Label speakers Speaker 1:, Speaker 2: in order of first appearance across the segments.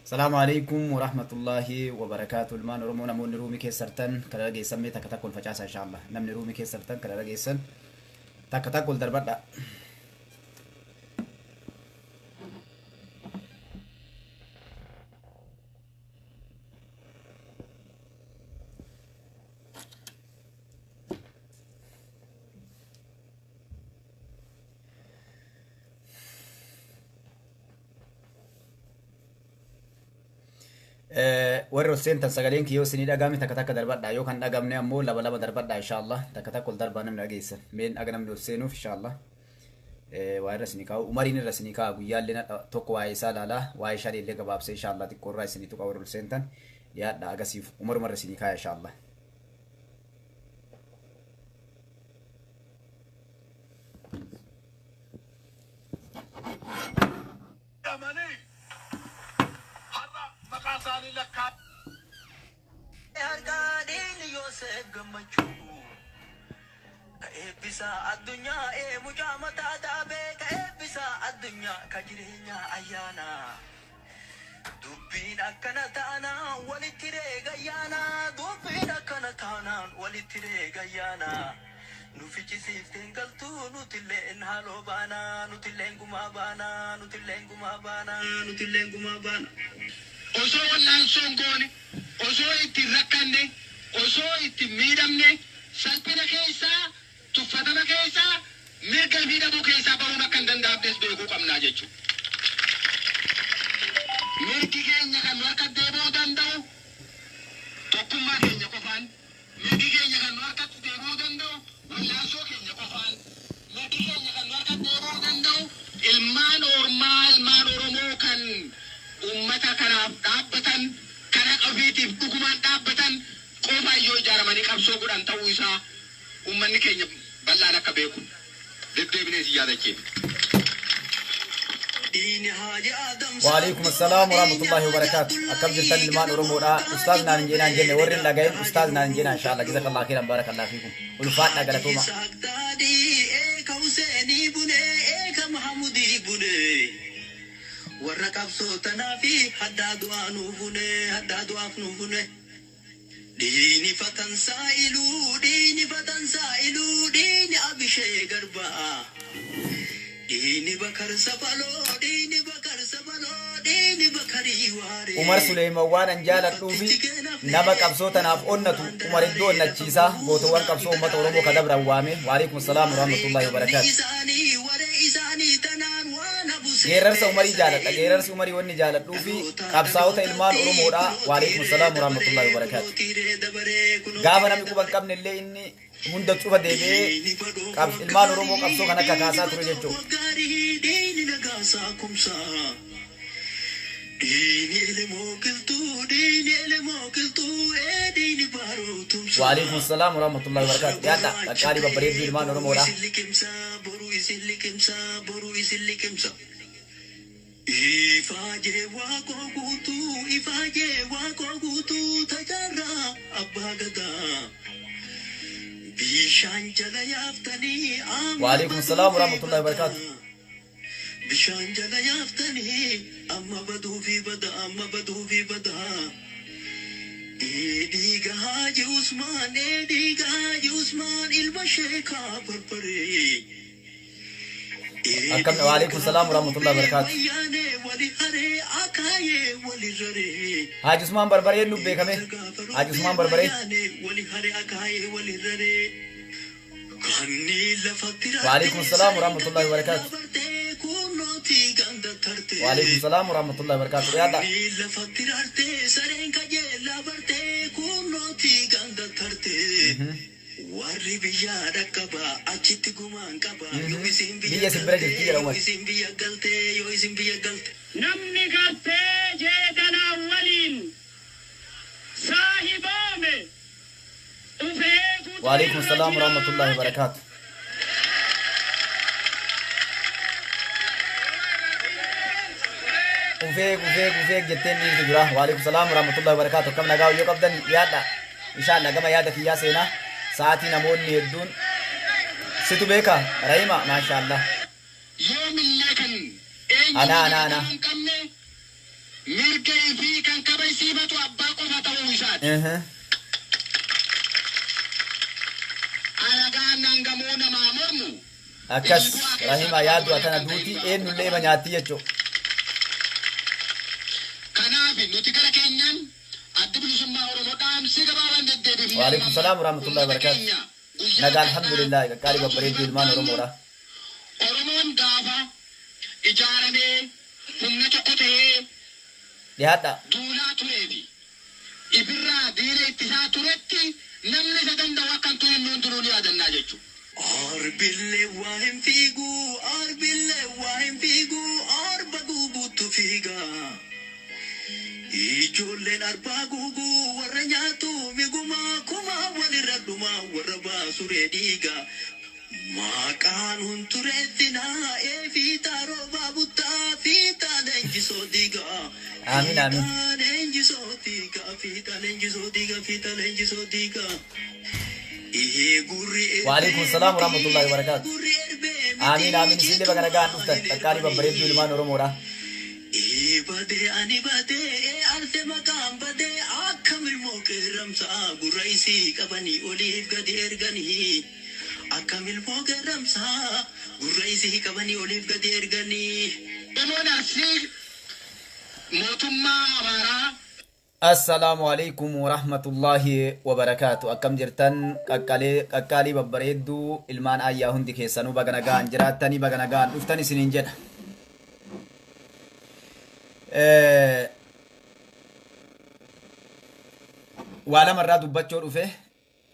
Speaker 1: السلام عليكم ورحمة الله وبركاته. المان رمونا مون رومي كسرتن كلا رجع سمي تكتاكل فجأة إن شاء الله نمني رومي كسرتن كلا رجع سن تكتاكل دربنا. warro seentan sagaleen kiyyoo isinii dhagahame takka takka darbadha yoo kan dhagamne ammoo laba laba darbadha inshallah takka takka ol darbaa namni dhageessan meen dhaga namni ol seenuuf inshallah waa irra isinii kaa'u umariin irra isinii kaa'a guyyaallee tokko waa'ee isaa laalaa waa'ee shanii illee gabaabsee inshallah xiqqoo irraa isinii tuqa warro ol seentan yaadha agasiif umaruma irra isinii kaa'a inshallah.
Speaker 2: Bisa adunya mujamata tabe bisa adunya kajirinya ayana dubin akana tana walitire gayana dubin akana tana walitire gayana nufichi siftengal tu nutilen halobana nutilenguma bana oso wallan songoni oso itirakane oso itimidamne salpina keessa tuffatama keessa mirga miidhamuu keessaa bahuun akka hin danda'amnes beekuu qabnaa jechuudha. Mirgi keenya kan nu harka deebi'uu danda'u tokkummaa keenya qofaan, mirgi keenya kan nu harkatti deebi'uu danda'u wallaansoo keenya qofaan, mirgi keenya kan nu harkatti deebi'uu danda'u ilmaan Oromoo kan uummata kanaaf dhaabbatan, karaa qabiitiif dhugumaan dhaabbatan qofaan yoo ijaaramanii qabsoo godhan ta'uu isaa uummanni keenya bal'aan akka beeku deddeebinee yaadachiif.
Speaker 1: وعليكم السلام ورحمة الله وبركاته. أكمل جلتان المان ورمودا أستاذنا نجينا نجينا ورين لقين أستاذنا نجينا إن شاء الله جزاك الله خيرا بارك الله فيكم ولفاتنا قلتوما
Speaker 2: warraqab sootana fi haddadu afnufune dini fatansailu dini abishee garba dini bakar sabalo dini bakari ware
Speaker 1: Umar Sulaiman waan jaaladhuu fi nama qabsoo tanaaf onnatu Umar iddoo onnachiisaa gootoowwan qabsoo uummata Oromoo ka dabran waame. Waalaikum salaam wa rahmatullahi wa barakaatu. Geerarsa Umarii jaaladha. Geerarsi Umarii wanni jaaladhuu fi qabsaa'ota ilmaan Oromoodha. Waalaikum salaam wa rahmatullahi wa barakaatu. Gaafa namni quban qabne illee inni hunda cufa deebi'ee ilmaan Oromoo qabsoo kan akka kaasaa ture jechuudha. وعليكم السلام ورحمة الله وبركاته. يا دا أكاري ببريد بالمان ورمورا. Ifaje wako gutu tajara abagada bishan jala yaftani وعليكم السلام ورحمة الله وبركاته.
Speaker 2: bishan jala yaftani amma badu fi bada diga haji usman ilma sheikha barbare
Speaker 1: أكمل. وعليكم السلام ورحمة الله وبركاته. حاج عثمان بربري نبي كمه. حاج عثمان بربري. وعليكم السلام ورحمة الله وبركاته. وعليكم السلام ورحمة الله وبركاته. يا دا.
Speaker 2: Warri biyya dhaqqaba achitti gumaan qaba yoo isin
Speaker 1: biyya simbira jirti jedhamu
Speaker 2: yoo isin biyya galte
Speaker 3: namni gartee jeedalaa waliin saahiboome ufee
Speaker 1: وعليكم السلام ورحمة الله وبركاته. وفيك جتين نيجي تجراه. وعليكم السلام ورحمة الله وبركاته. كم نجاو يو قبضن يادا إن شاء الله كما يادا في ياسينا ساعتي نمون يدون ستو بيكا رحيمة ما شاء الله.
Speaker 2: يوم اللي كان
Speaker 1: أنا
Speaker 2: mirga ifatu abbaa qofa ta'uu isaati. Alagaan nangamuu namaa mormu.
Speaker 1: Akkas Rahima yaadu akana duuti eenyullee ima nyaatti jechuudha.
Speaker 2: Kanaaf nuti gara keenyaan adda bilisummaa Oromoo dhaamsi gabaabaan deddeebiif.
Speaker 1: Waalaikum salaam warahmatullahi wabarakatuh. Nagaa alhamdulillah qaqqaalii babbareedduu ilmaan Oromoodha.
Speaker 2: Oromoon gaafa ijaaramee humna tokko ta'ee
Speaker 1: dhiyaadha.
Speaker 2: duulaa tureefi ibirraa diina ittisaa turetti namni isa danda'u akkan ture nuun duruu ni yaadannaa jechuudha. Arbillee waa hin fiigu, arbillee waa hin fiigu, arba guuguutu fiiga. Ijoolleen arbaa guuguu warra nyaatu migumaa kumaa walirra dhumaa warra baasuree dhiiga. Maqaan huntureettinaa eefiitaa roobaa buttaa fiitaa leenjisoo diiga.
Speaker 1: Amiin amiin.
Speaker 2: Fiitaa leenjisoo diiga, fiitaa leenjisoo diiga, fiitaa leenjisoo diiga.
Speaker 1: Waalaikum salaam warahmatullahi wabarakatuh. Amiin amiin isinillee baga nagaan dhuftan qaqqaalii babbareedduu ilmaan Oromoodha.
Speaker 2: Ibade ani bade arse makam bade akkamil mokeramsa guraisi kabani oliif gadi ergani akkamil mokeramsa guraisi kabani oliif gadi ergani Demonarsi mootummaa Amaaraa.
Speaker 1: Assalamu alaikum warahmatullahi wabarakatuh. Akkam jirtan qaqqaalii babbareedduu ilmaan ayyaa hundi keessanuu baga nagaan jiraattanii baga nagaan dhuftan isiniin jedha. Waa lamarraa dubbachuu dhufe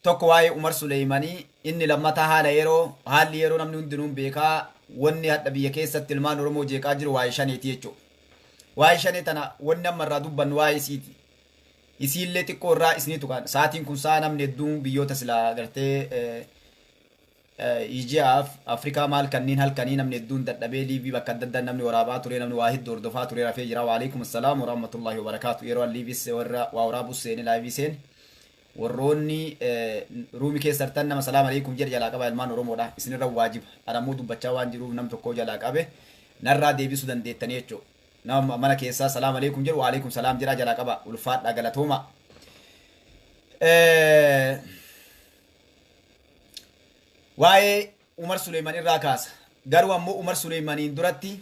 Speaker 1: tokko waa'ee Umar Suleeymanii inni lammataa haalli yeroo namni hundinuu beekaa wanni hadha biyya keessatti ilmaan Oromoo jeeqaa jiru waa'ee shaneeti jechuudha. Waa'ee shanee tana wanni ammarraa dubbannu waa'ee isiiti. Isiillee xiqqoo irraa isiniitu kan sa'aatiin kun sa'a namni hedduun biyyoota silaa gartee Ijiyaaf Afrikaa maal kanniin halkanii namni hedduun dadhabee Liibii bakka adda addaa namni waraabaa ture namni waa hedduu hordofaa ture rafee jira. Waalaikum assalaam warahmatullahi wabarakatuh. Yeroo Liibiis warra waa waraabus seeni laayivii seen warroonni ruumii keessa hartan nama salaam alaikum jedhe jalaa qaba ilmaan Oromoodha. Isinirra waajiba adamuu dubbachaa waan jiruuf nam tokko jalaa qabe narraa deebisuu dandeettanii jechuudha. Nama mana keessaa salaam alaikum jedhu waalaikum salaam jedhaa jalaa qaba ulfaadha galatooma. Waa'ee Umar Suleeman irraa kaasa. Garuu ammoo Umar Suleemaniin duratti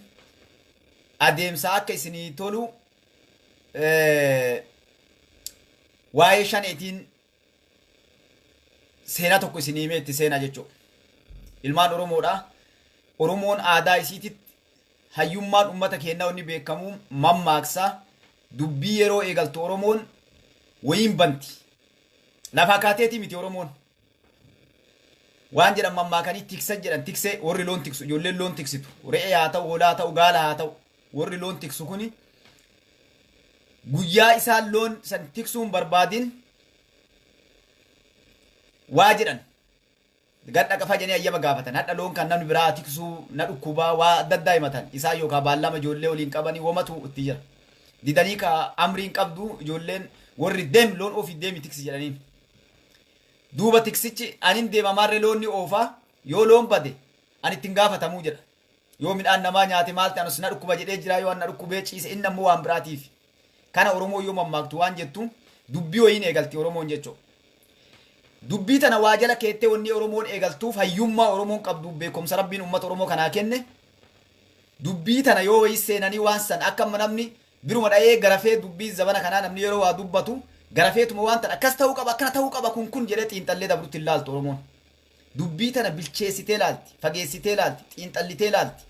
Speaker 1: adeemsa akka isinii tolu waa'ee shaneetiin seenaa tokko isinii himee itti seenaa jechuudha. Ilmaan Oromoodha. Oromoon aadaa isiititti hayyummaan ummata keenyaa inni beekamu mammaaksa dubbii yeroo eegaltu Oromoon wayiin banti. Lafa kaateetii miti Oromoon. Waan jedhan mammaakanii tiksan jedhan tiksee warri loon tiksu ijoolleen loon tiksitu re'ee haa ta'u hoolaa haa ta'u gaala haa ta'u warri loon tiksu kuni guyyaa isaan loon san tiksuun barbaadin waa jedhan gadha qafa jedhanii ayyama gaafatan hadha loon kan namni biraa tiksuu na dhukkubaa waa adda addaa himatan isaan yookaan baallama ijoollee waliin qabanii womatu itti jira didanii ka amriin qabdu ijoolleen warri deem loon ofii deemi tiksi jedhaniin. Duuba tiksichi anin deemamarre loonni oofaa yoo loon bade ani ittiin gaafatamuu jedha. Yoo midhaan namaa nyaate maalti anus na dhukkuba jedhee jira yoo na dhukkubee ciise inni ammoo waan biraatiif. Kana Oromoo yoo mammaaktu waan jettu dubbii wayiin eegalti Oromoon jechuudha. Dubbii tana waa jala keettee wanni Oromoon eegaltuuf hayyummaa Oromoon qabdu beekumsa Rabbiin uummata Oromoo kanaa kenne. Dubbii tana yoo wayii seenanii waan san akka namni biruma dha'ee garafee dubbii zabana kanaa namni yeroo waa dubbatu garafeetuma waan tan akkas ta'uu qaba akkana ta'uu qaba kun jedhee xiinxallee dabrutti ilaaltu Oromoon. Dubbii tana bilcheessitee ilaalti, fageessitee ilaalti, xiinxallitee ilaalti.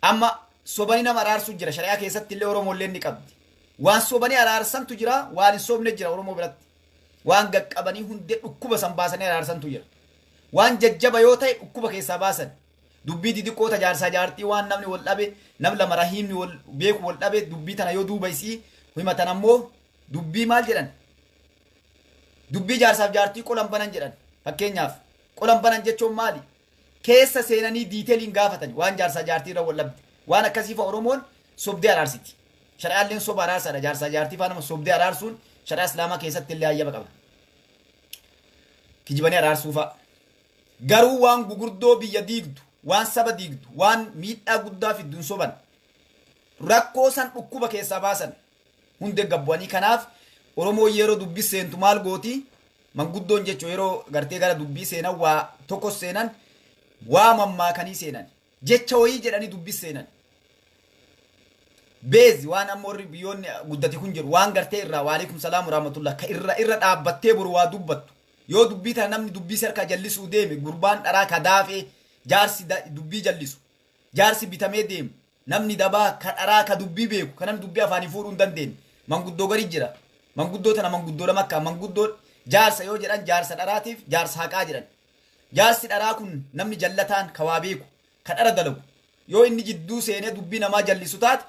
Speaker 1: Amma sobanii nama araarsuu jira shari'aa keessatti illee Oromoollee ni qabdi. Waan sobanii araarsantu jira, waan hin sobne jira Oromoo biratti. Waan gaqqabanii hundee dhukkuba san baasanii araarsantu jira. Waan jajjaba yoo ta'e dhukkuba keessaa baasan. Dubbii didiqqoota jaarsaa jaartii waan namni wal dhabe, nam lama rahiimni wal beeku wal dhabe dubbii tana yoo duuba isii himatan ammoo dubbii maal jedhan dubbii jaarsaaf jaartii qolan banan jedhan fakkeenyaaf qolan banan jechuun maali keessa seenanii diiteeliin gaafatan waan jaarsaa jaartii irra wal dhabde waan akkasiifa Oromoon sobdee araarsiti shari'aalleen soba araarsaadha jaarsaa jaartii faana sobdee araarsuun shari'aa islaamaa keessatti illee hayyama qaba kijibanii araarsuufa garuu waan gugurdoo biyya diigdu waan saba diigdu waan miidhaa guddaa fidduun soban rakkoo san dhukkuba keessaa baasan hundee gabbu'anii kanaaf Oromoo yeroo dubbii seentu maal gooti manguddoon jechuun yeroo gartee gara dubbii seenan waa tokko seenan waa mammaakanii seenan jecha wayii jedhanii dubbii seenan beezi waan amma warri biyyoonni guddate kun jiru waan gartee irraa waalaikum salaam rahmatullah ka irra dhaabbattee boru waa dubbattu yoo dubbii tana namni dubbii sarkaa jallisuu deeme gurbaan dharaa ka daafee jaarsi dubbii jallisu jaarsi bitamee deemu namni dabaa ka dharaa ka dubbii beeku ka namni dubbii afaanii fuudhuu hin dandeenye manguddoo gari jira manguddoo tana manguddoo lama akka manguddoo jaarsa yoo jedhan jaarsa dharaatiif jaarsa haqaa jedhan jaarsi dharaa kun namni jallataan ka waa beeku ka dhara dalagu yoo inni jidduu seenee dubbii namaa jallisu taate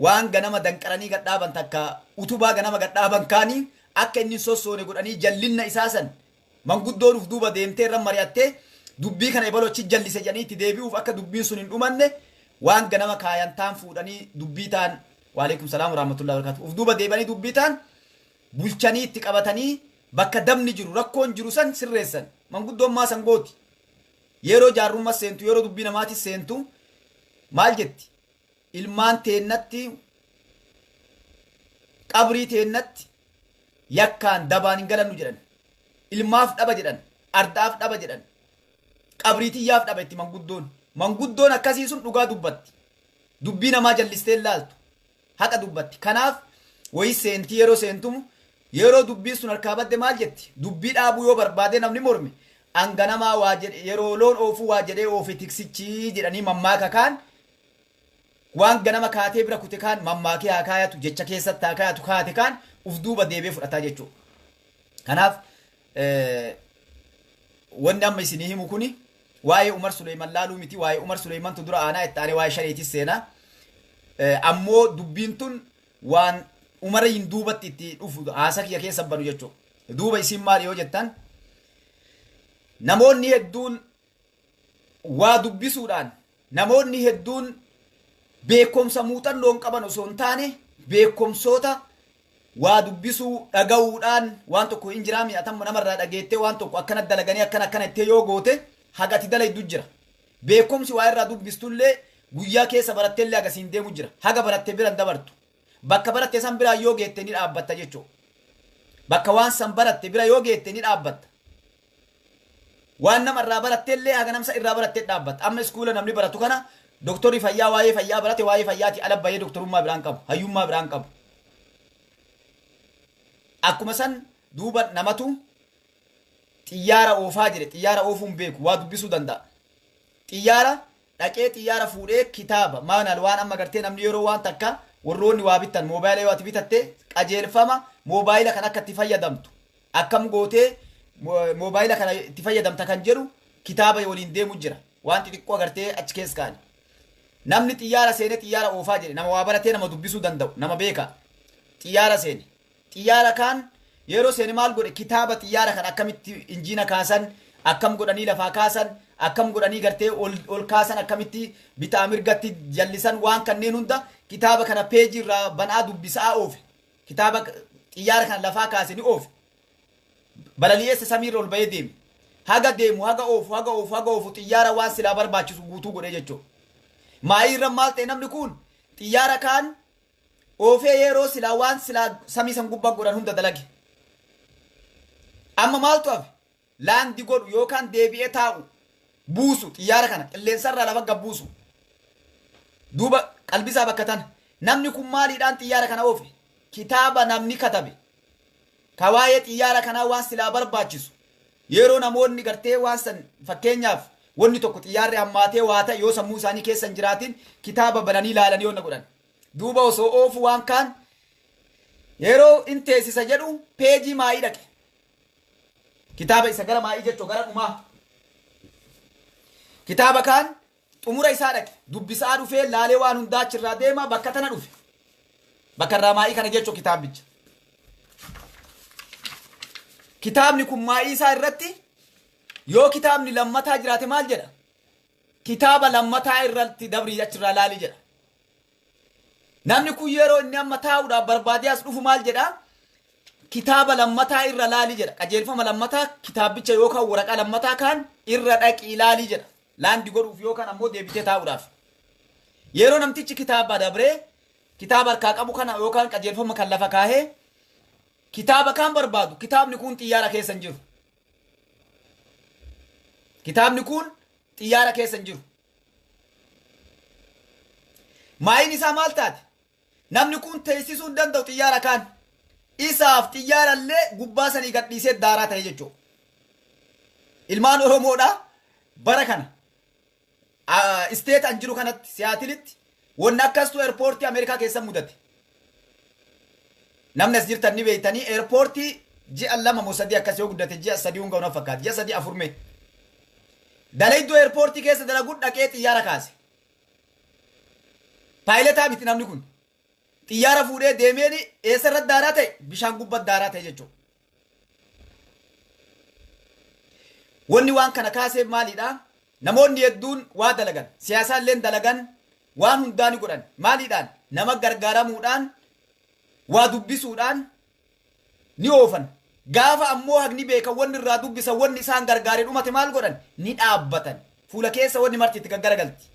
Speaker 1: waan ganama danqaranii gadhaaban takka utubaa ganama gadhaaban kaanii akka inni sossoone godhanii jallinna isaasan manguddoon uf duuba deemtee irra mari'attee dubbii kana ibalochi jallise jedhanii itti deebi'uuf akka dubbiin sun hin dhumanne waan ganama kaayantaan fuudhanii dubbii taan waalaikum salaam rahmatullahi wabarakatuh uf duuba deebanii dubbii taan bulchanii itti qabatanii bakka dabni jiru rakkoon jiru san sirreessan manguddoon maa sangooti yeroo jaarrummaa seentu yeroo dubbii namaati seentu maal jetti ilmaan teennatti qabrii teennatti yakkaan dabaan hin galannu jedhan ilmaaf dhaba jedhan ardaaf dhaba jedhan qabriitiyyaaf dhaba itti manguddoon akkasii sun dhugaa dubbatti dubbii namaa jallistee laaltu haqa dubbatti kanaaf wayi seentii yeroo seentumu yeroo dubbii sun harkaa badde maal jetti dubbii dhaabuu yoo barbaade namni morme anganamaa waa jedhe yeroo loon oofuu waa jedhee oofe tiksichii jedhanii mammaaka kaan waan ganama kaatee bira kute kaan mammaakee haa kaayatu jecha keessatti haa kaayatu kaate kaan uf duuba deebee fudhataa jechuudha. Kanaaf wanni amma isinii himu kuni waa'ee Umar Suleyman laaluu miti waa'ee Umar Suleymantu dura aanaa itti aanee waa'ee shaneetis seenaa ammoo dubbiin tun waan Umar hin duubatti itti dhufu haasa kiyya keessa banu jechuudha. Duuba isin maali yoo jettan namoonni hedduun waa dubbisuudhaan namoonni hedduun beekumsa muuxannoon qaban osoo hin taane beekumsoota waa dubbisuu dhaga'uudhaan waan tokko hin jiraa mi'atamma namarraa dhageettee waan tokko akkana dalaganii akkana ittee yoo goote hagati dalaydu jira. Beekumsi waa irraa dubbistullee guyyaa keessa baratteellee agasiin deemu jira. Haga baratte biran dabartu. Bakka baratte san biraa yoo geette ni dhaabbatta jechuudha. Bakka waan san baratte bira yoo geette ni dhaabbatta. Waan namarraa baratteellee haga namsa irraa barattee dhaabbatta. Amma iskuula namni baratu kana doktorri fayyaa waa'ee fayyaa barate waa'ee fayyaati ala baay'ee doktorummaa biraan qabu hayyummaa biraan qabu. Akkuma san duuba namatu xiyyaara oofaa jedhe xiyyaara oofuun beeku waa dubbisuu danda'a. Xiyyaara dhaqee xiyyaara fuudhee kitaaba maanaal waan amma gartee namni yeroo waan takka warroonni waa bitan moobaayila yoo ati bitatte qajeelfama moobaayila kan akka itti fayyadamtu akkam gootee moobaayila kana itti fayyadamta kan jedhu kitaaba waliin deemu jira waan xixiqqoo agartee achi keessa kaani. Namni xiyyaara seenee xiyyaara oofaa jedhe nama waa baratee nama dubbisuu danda'u nama beeka xiyyaara seene xiyyaara kaan yeroo seene maal godhe kitaaba xiyyaara kan akkamitti injiina kaasan akkam godhanii lafaa kaasan akkam godhanii gartee ol kaasan akkamitti bitaa mirgatti jallisan waan kanneen hunda kitaaba kana peejii irraa banaa dubbisaa oofe kitaaba xiyyaara kana lafaa kaase ni oofe balali'eessa samiirra ol bahee deeme haga deemu haga oofu xiyyaara waan silaa barbaachisu guutuu godhee jechuudha. Maayii irra maal ta'e namni kun xiyyaara kaan oofee yeroo silaa waan silaa samii san gubbaa godhan hunda dalage. Amma maaltu hafe laandi godhu yookaan deebi'ee taa'u buusu xiyyaara kana qilleensarraa lafa gabbuusu. Duuba qalbisaa bakka tana namni kun maaliidhaan xiyyaara kana oofe kitaaba namni katabe ka waa'ee xiyyaara kanaa waan silaa barbaachisu yeroo namoonni gartee waan san fakkeenyaaf wanni tokko xiyyaarri hammaatee waa ta'e yoo sammuu isaanii keessa hin jiraatin kitaaba bananii ilaalanii yoonna godhan duuba osoo oofu waan kaan yeroo in teessisa jedhu peejii maayii dhaqe kitaaba isa gara maayii jechuu gara dhumaa kitaaba kaan xumura isaa dhaqe dubbisaa dhufee laalee waan hundaa achirraa deema bakka tana dhufe bakka irraa maayii kana jechuu kitaabicha kitaabni kun maayii isaa irratti yoo kitaabni lammataa jiraate maal jedha kitaaba lammataa irratti dabrii achirraa laali jedha. Namni kun yeroo inni amma taa'uudhaaf barbaadee as dhufu maal jedha kitaaba lammataa irra laali jedha qajeelfama lammataa kitaabicha yookaan waraqaa lammataa kaan irra dhaqii laali jedha laandi godhuuf yookaan ammoo deebitee taa'uudhaaf yeroo namtichi kitaaba dabree kitaaba harkaa qabu kana yookaan qajeelfama kan lafa kaahee kitaaba kan barbaadu kitaabni kun xiyyaara keessa hin jiru. Kitaabni kun xiyyaara keessa hin jiru. Maayin isaa maal taate? Namni kun teessisuu hin danda'u xiyyaara kaan. Isaaf xiyyaara illee gubbaa sanii gadhiisee daaraa ta'e jechuudha. Ilmaan Oromoodha bara kana isteet an jiru kanatti siyaatilitti wanni akkastu eerpoortii Ameerikaa keessa mudate. Namni as jirtan ni beeytanii eerpoortii ji'a 2 moo 3 akkas yoo guddate ji'a 3 hunga una fakkaata ji'a 3 4 mee. Dalaydoo eerpoortii keessa dalaguun dhaqee xiyyaara kaase. Paayiletaa miti namni kun. Xiyyaara fuudhee deemeen eessarratti daaraa ta'e bishaan gubbatti daaraa ta'e jechuudha. Wanni waan kana kaasee maalidha? Namoonni hedduun waa dalagan, siyaasaallee dalagan, waan hundaa ni godhan. Maaliidhaan? Nama gargaaramuudhaan, waa dubbisuudhaan ni oofan. Gaafa ammoo haqni beekan wanni irraa dubbisan wanni isaan gargaaree dhumate maal godhan? Ni dhaabbatan. Fuula keessa wanni marti itti gaggaragalti.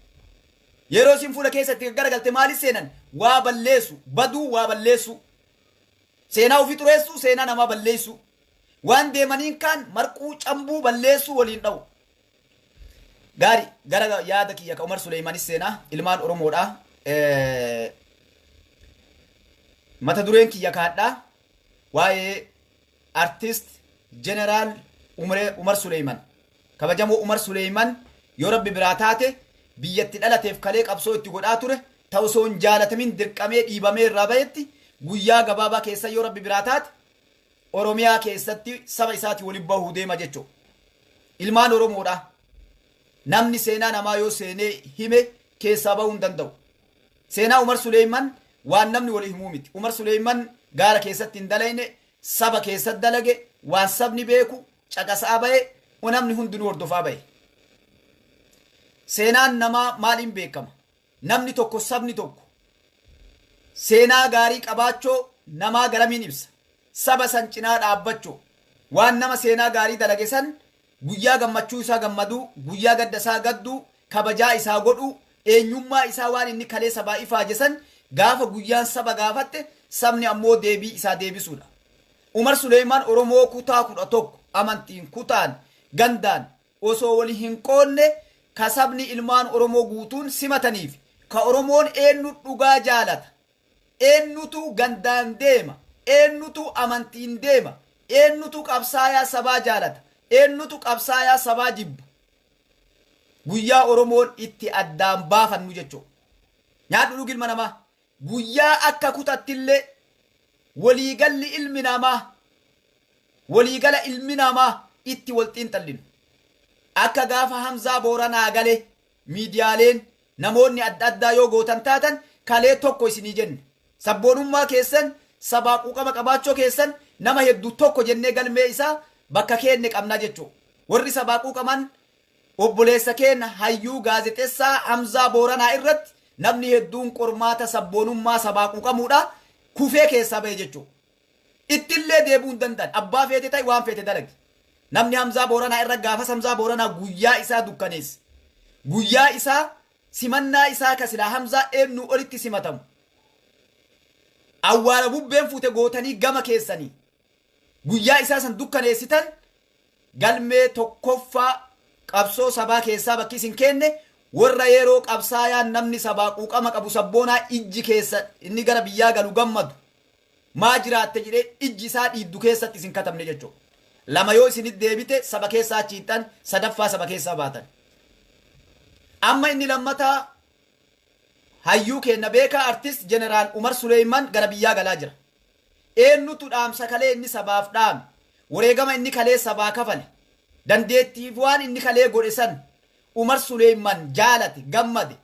Speaker 1: Yeroo isin fuula keessa itti gaggaraгаlte maalis seenan? Waa balleessu, baduu waa balleessu. Seenaa ofii xureessu, seenaa namaa balleessu. Waan deemaniin kaan marquu cambuu balleessu waliin dha'u. Gaari gara yaada kiyya ka Umar Suleymanis seenaa ilmaan Oromoodha. Mata dureen kiyya kaadhaa waa'ee artist jeneraal Umar Suleyman. Kabajamoo Umar Suleyman yoo rabbi biraa taate biyyatti dhalateef kalee qabsoo itti godhaa ture ta'u soon jaalatamin dirqamee dhiibamee irraa bahetti guyyaa gabaabaa keessa yoo rabbi biraa taate Oromiyaa keessatti saba isaati waliin bahuu deema jechuudha. Ilmaan Oromoodha. Namni seenaa namaa yoo seenee hime keessaa bahuu hin danda'u. Seenaa Umar Suleyman waan namni walii himuu miti. Umar Suleyman gaara keessatti hin dalayne saba keessatti dalage waan sabni beeku caqasaa bahe namni hundinuu hordofaa bahe. Seenaan namaa maaliin beekama? Namni tokko sabni tokko seenaa gaarii qabaachoo namaa garamiin ibsa. Saba san cinaa dhaabbachuu waan nama seenaa gaarii dalage san guyyaa gammachuu isaa gammaduu guyyaa gadda isaa gadduu kabajaa isaa godhuu eenyummaa isaa waan inni kalee sabaa ifaaje san gaafa guyyaan saba gaafatte sabni ammoo deebii isaa deebisuudha. Umar Suleymaan Oromoo kutaa 11 amantiin kutaan gandaan osoo wali hin qoonne ka sabni ilmaan Oromoo guutuun simataniif ka Oromoon eenyu dhugaa jaalata eenyutu gandaan deema eenyutu amantiin deema eenyutu qabsaayaa sabaa jaalata eenyutu qabsaayaa sabaa jibba guyyaa Oromoon itti addaan baafannu jechuudha. Nyaadhu dhuguu ilma namaa guyyaa akka kutattillee waliigalli ilmi namaa waliigala ilmi namaa itti wal xiinxallinu akka gaafa Hamzaa Booranaa galee miidiyaaleen namoonni adda addaa yoo gootan taatan kalee tokko isinii jenne sabboonummaa keessan sabaa quuqama qabaachoo keessan nama hedduu tokko jennee galmee isaa bakka keenne qabnaa jechuudha. Warri sabaa quuqaman obboleessa keenya hayyuu gaazexeessaa Hamzaa Booranaa irratti namni hedduun qormaata sabboonummaa sabaa quuqamuudha kufee keessaa bahe jechuudha. Ittillee deebuu hin danda'an abbaa feete ta'e waan feete dalage. Namni Hamzaa Booranaa irra gaafas Hamzaa Booranaa guyyaa isaa dukkaneessa. Guyyaa isaa simannaa isaa ka silaa Hamzaa eenyu olitti simatamu. Awwaala bubbeen fuute gootanii gama keessanii guyyaa isaa san dukkaneessitan galmee tokkoffaa qabsoo sabaa keessaa bakki isin kenne warra yeroo qabsaayaan namni sabaa quuqama qabu sabboonaa ijji keessa inni gara biyyaa galu gammadu maa jiraatte jedhee ijji isaa dhiiddu keessatti isin katabne jechuudha. Lama yoo isinit deebite saba keessaa achiittan sadaffaa saba keessaa baatan. Amma inni lammataa hayyuu kenna beekaa artist jeneraal Umar Suleyman gara biyyaa galaa jira. Eenyutu dhaamsa kalee inni sabaaf dhaame wareegama inni kalee sabaa kafale dandeettiif waan inni kalee godhe san Umar Suleyman jaalate gammade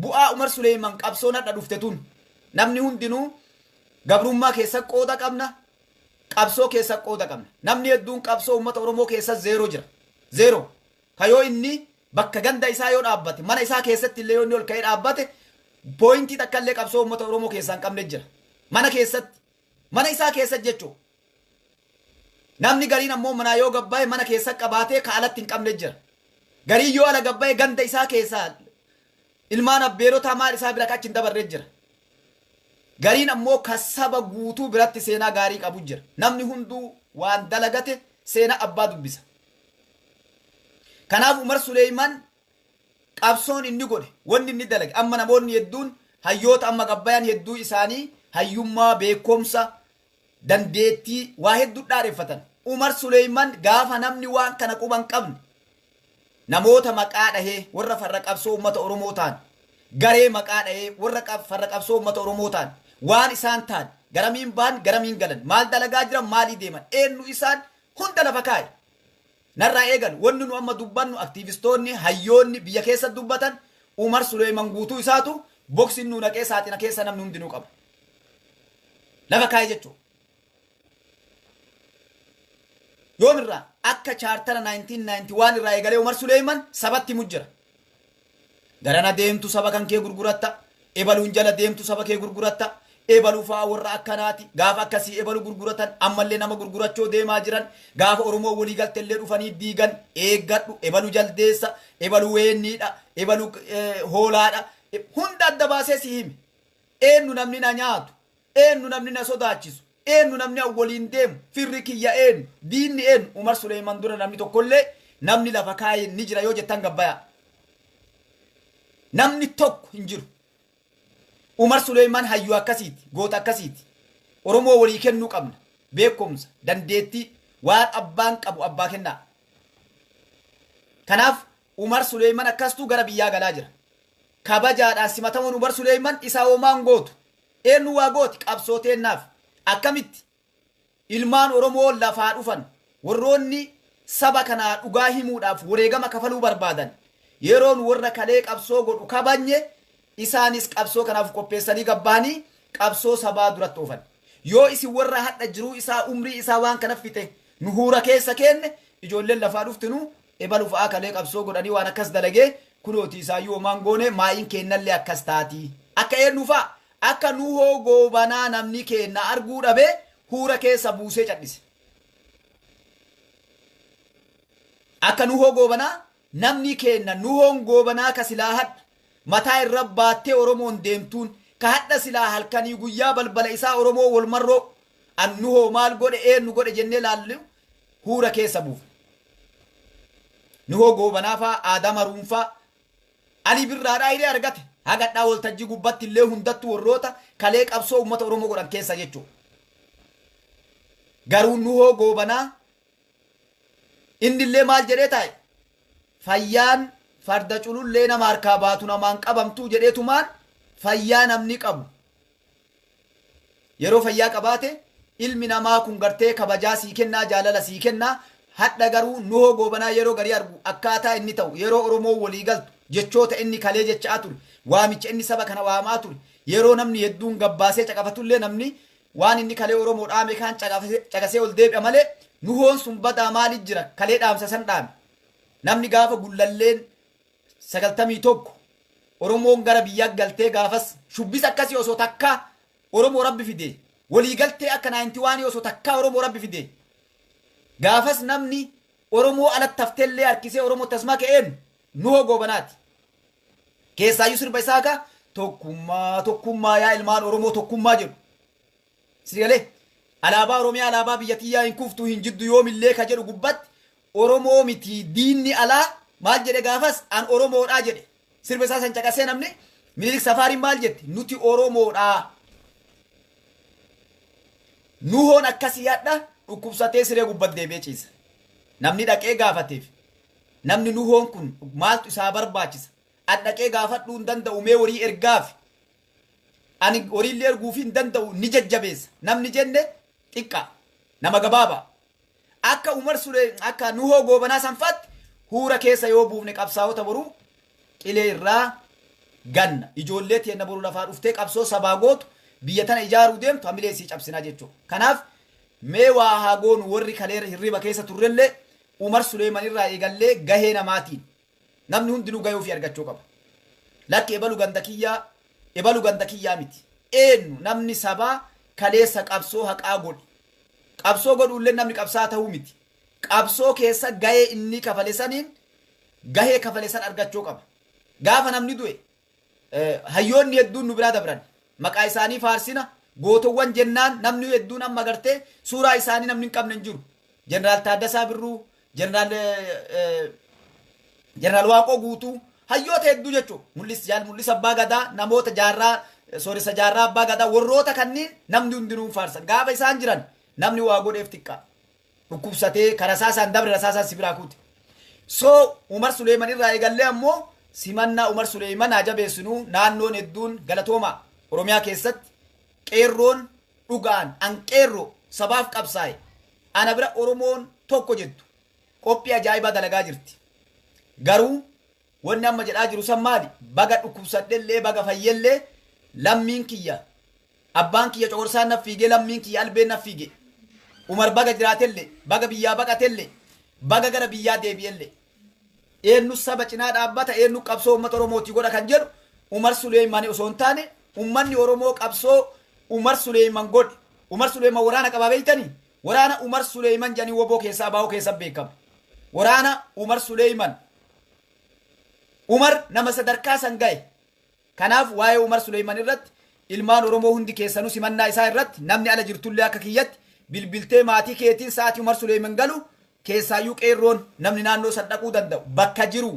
Speaker 1: bu'aa Umar Suleyman qabsoon hadha dhufte tun namni hundinuu gabrummaa keessa qooda qabna qabsoo keessa qooda qabna namni hedduun qabsoo uummata Oromoo keessa zeero jira zeero kayoo inni bakka ganda isaa yoo dhaabbate mana isaa keessatti illee yoo inni ol ka'ee dhaabbate pooyintii takka illee qabsoo uummata Oromoo keessaa hin qabne jira mana keessatti mana isaa keessa jechuudha. Namni gariin ammoo mana yoo gabbaa'e mana keessa qabaatee ka alatti hin qabne jira. Garii yoo ala gabbaa'e ganda isaa keessaa ilmaan abbeerotaa maal isaa bira achi hin dabarre jira. gariin ammoo kasaba guutuu biratti seenaa gaarii qabu jira. Namni hunduu waan dalagate seenaa abbaa dubbisa. Kanaaf Umar Suleymaan qabsoon inni godhe wanni inni dalage amma namoonni hedduun hayyoota amma qabbayan hedduu isaanii hayyummaa beekumsa dandeettii waa hedduu dhaadheffatan. Umar Suleymaan gaafa namni waan kana quban qabne namoota maqaa dhahee warra farra qabsoo uummata Oromoo ta'an garee maqaa dhahee warra farra qabsoo uummata Oromoo ta'an waan isaan ta'an garamiin baan garamiin galan maal dalagaa jiran maalii deeman eenyu isaan hunda lafa kaa'e. Narraa eegan wanni nu amma dubbannu aktiivistoonni hayyoonni biyya keessa dubbatan Umar Suleymaan guutuu isaatu boksiin nu naqee saaxina keessa namni hundinuu qaba. Lafa kaa'e jechuudha. Yoomirraa akka chaartara 1991 irraa eegalee Umar Suleymaan sabatti mujjira. Garana deemtu saba kan kee gurguratta, ebaluun jala deemtu saba kee gurguratta, ebaluu fa'aa warra akkanaati. Gaafa akkasii ebaluu gurguratan ammallee nama gurgurachoo deemaa jiran gaafa Oromoo walii galteellee dhufanii diigan eeggadhu ebaluu jaldeessa, ebaluu weenniidha, ebaluu hoolaadha. Hunda adda baasee si hime. Eenyu namni na nyaatu, eenyu namni na sodaachisu. Eenyu namni waliin deemu firri kiyya eenyu diinni eenyu Umar Suleymaan dura namni tokkollee namni lafa kaayee ni jira yoo jettan gabbaya. Namni tokko hin jiru. Umar Suleymaan hayyuu akkasiiti goota akkasiiti. Oromoo walii kennuu qabna beekumsa dandeettii waan abbaan qabu abbaa kennaa. Kanaaf Umar Suleymaan akkastuu gara biyyaa galaa jira. Kabajaadhaan simatamuun Umar Suleymaan isaa hoomaan gootu eenyu waa gooti qabsooteennaaf. Akkamitti ilmaan Oromoo lafaa dhufan warroonni saba kanaa dhugaa himuudhaaf wareegama kafaluu barbaadan yeroon warra kalee qabsoo godhu kabanye isaanis qabsoo kanaaf qopheessanii gabbaanii qabsoo sabaa duratti oofan. Yoo isin warra hadha jiruu isaa umrii isaa waan kana fite nu huura keessa kenne ijoolleen lafaa dhuftinu ebalu fa'aa kalee qabsoo godhanii waan akkas dalagee kunooti isaayyuu homaan goone maa'iin kennallee akkas taati. Akka eenyu fa'a akka nuhoo goobanaa namni kenna arguu dhabe huura keessa buusee cadhise. Akka nuhoo goobanaa namni kenna nuhoon goobanaa ka silaa hadha mataa irra baattee Oromoon deemtuun ka hadha silaa halkanii guyyaa balbala isaa Oromoo wal marroo an nuhoo maal godhe eenyu godhe jennee laallu huura keessa buuf. Nuhoo goobanaa faa Aadama Ruunfaa Ali Birraadhaa hidhee argate. Hagadhaa waltajjii gubbatti illee hundattuu warroota kalee qabsoo uummata Oromoo godhan keessa jechuudha. Garuu nuhoo goobanaa inni illee maal jedhee taa'e fayyaan farda culullee nama harkaa baatu namaan qabamtuu jedheetumaan fayyaa namni qabu. Yeroo fayyaa qabaate ilmi namaa kun gartee kabajaa sii kennaa jaalala sii kennaa. Hadha garuu nuhoo goobanaa yeroo garii argu akkaataa inni ta'u yeroo Oromoo walii galtu jechoota inni kalee jechaa ture waamicha inni saba kana waamaa ture yeroo namni hedduun gabbaasee caqafatullee namni waan inni kalee Oromoo dhaame kaan caqasee ol deebi'a malee nuhoon sun badaa maalit jira kalee dhaamsa san dhaame. Namni gaafa gullalleen 91 Oromoon gara biyyaa galtee gaafas shubbisa akkasii osoo takkaa Oromoo rabbi fidee walii galtee akka 91 osoo takkaa Oromoo rabbi fidee. Gaafas namni Oromoo alatti hafteellee harkisee Oromoo tasmaa ka'een nuhoo goobanaati. Keessaayyuu sirba isaa ka tokkummaa yaa ilmaan Oromoo tokkummaa jedhu. Sigalee alaabaa Oromiyaa alaabaa biyyatiyyaa hin kuftuu hin jiddu yoomillee ka jedhu gubbatti Oromoo miti diinni alaa maal jedhe gaafas an Oromoodhaa jedhe. Sirba isaa san caqasee namni Minilik Safaariin maal jette nuti Oromoodhaa. Nuhoon akkasii hadha dhukkubsatee siree gubbatti deebi'ee ciisa. Namni dhaqee gaafateef namni nuhoon kun maaltu isaa barbaachisa. An dhaqee gaafadhuu hin danda'u mee horii ergaaf. Ani horiillee erguuf hin danda'u ni jajjabeessa. Namni jenne xiqqaa nama gabaabaa. Akka Umar Suleymaan akka nuhoo goobanaa sanfaatti huura keessa yoo buufne qabsaa'ota boruu qilee irraa ganna ijoollee teenna boruu lafaa dhuftee qabsoo sabaa gootu biyya tana ijaaruu deemtu hamilee sii cabsinaa jechuudha. Kanaaf mee waa haa goonu warri kalee hirriba keessa turrellee Umar Suleymaan irraa eegallee gahee namaatiin namni hundinuu gahee ofii argachuu qaba. Lakki ebalu ganda kiyyaa miti. Eenyu namni sabaa kaleessa qabsoo haqaa godhi. Qabsoo godhullee namni qabsaa ta'uu miti. Qabsoo keessa gahee inni kafale saniin gahee kafale san argachuu qaba. Gaafa namni du'e hayyoonni hedduun nu biraa dabran maqaa isaanii faarsina gootowwan jennaan namni hedduun amma gartee suuraa isaanii namni hin qabne hin jiru jeneraal Taaddasaa Birruu jeneraal Waaqoo Guutuu hayyoota hedduu jechuun mul'isa abbaa gadaa namoota jaarraa sooressa jaarraa abbaa gadaa warroota kanneen namni hundinuu faarsan gaafa isaan jiran namni waa godheef xiqqaa dhukkubsatee karasaasaan dabre rasaasaan sibiraa kuute so Umar Suleeman irraa eegallee ammoo simannaa Umar Suleeman haa jabeessinuu naannoon hedduun galatooma Oromiyaa keessatti qeerroon dhugaan anqeerroo sabaaf qabsaa'e ana bira Oromoon tokko jettu qophii ajaa'ibaa dalagaa jirti garuu wanni amma jedhaa jiru san maali baga dhukkubsadhellee baga fayyellee lammiin kiyya abbaan kiyya coqorsaan naf fiigee lammiin kiyya albeen naf fiige Umar baga jiraatellee baga biyyaa baqatellee baga gara biyyaa deebi'ellee eenyu saba cinaa dhaabbata eenyu qabsoo uummata Oromootii godha kan jedhu Umar Suleeman osoo hin taane ummanni Oromoo qabsoo Umar Suleeman godhe Umar Suleeman waraana qabaa beeytanii waraana Umar Suleeman jedhanii woboo keessaa baa'uu keessa beekama waraana Umar Suleeman Umar nama sadarkaa san ga'e kanaaf waa'ee Umar Suleeman irratti ilmaan Oromoo hundi keessanuu simannaa isaa irratti namni ala jirtullee akka kiyyatti bilbiltee maatii keetiin sa'aatii Umar Suleeman galu keessaayyuu qeerroon namni naannoo san dhaquu danda'u bakka jiru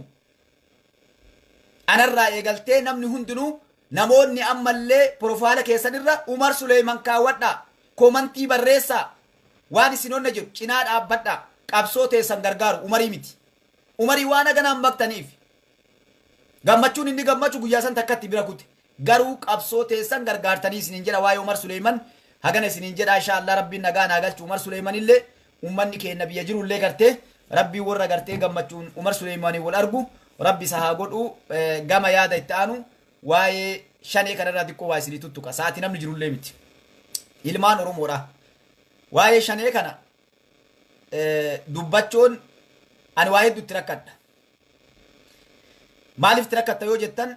Speaker 1: anarraa eegaltee namni hundinuu namoonni ammallee profaayila keessanirra Umar Suleeman kaawwadhaa koomantii barreessaa waan isin onna jedhu cinaa dhaabbadhaa qabsoo teessan gargaaru Umarii miti Umarii waan haganaan baqtaniif gammachuun inni gammachuu guyyaa san takkatti bira kute garuu qabsoo teessan gargaartanii isiniin jedha waa'ee Umar Suleeman hagana isiniin jedha inshaallah rabbiin nagaa naa galchu Umar Suleeman illee ummanni keenya biyya jirullee gartee rabbii warra gartee gammachuun Umar Suleemanii wal argu rabbi isa haa godhu gama yaada itti aanu waa'ee shanee kanarraa xiqqoo waa isinii tuttuqa sa'aatii namni jirullee miti ilmaan Oromoodha waa'ee shanee kana dubbachuun ani waa hedduutti rakkadha maaliif rakkatta yoo jettan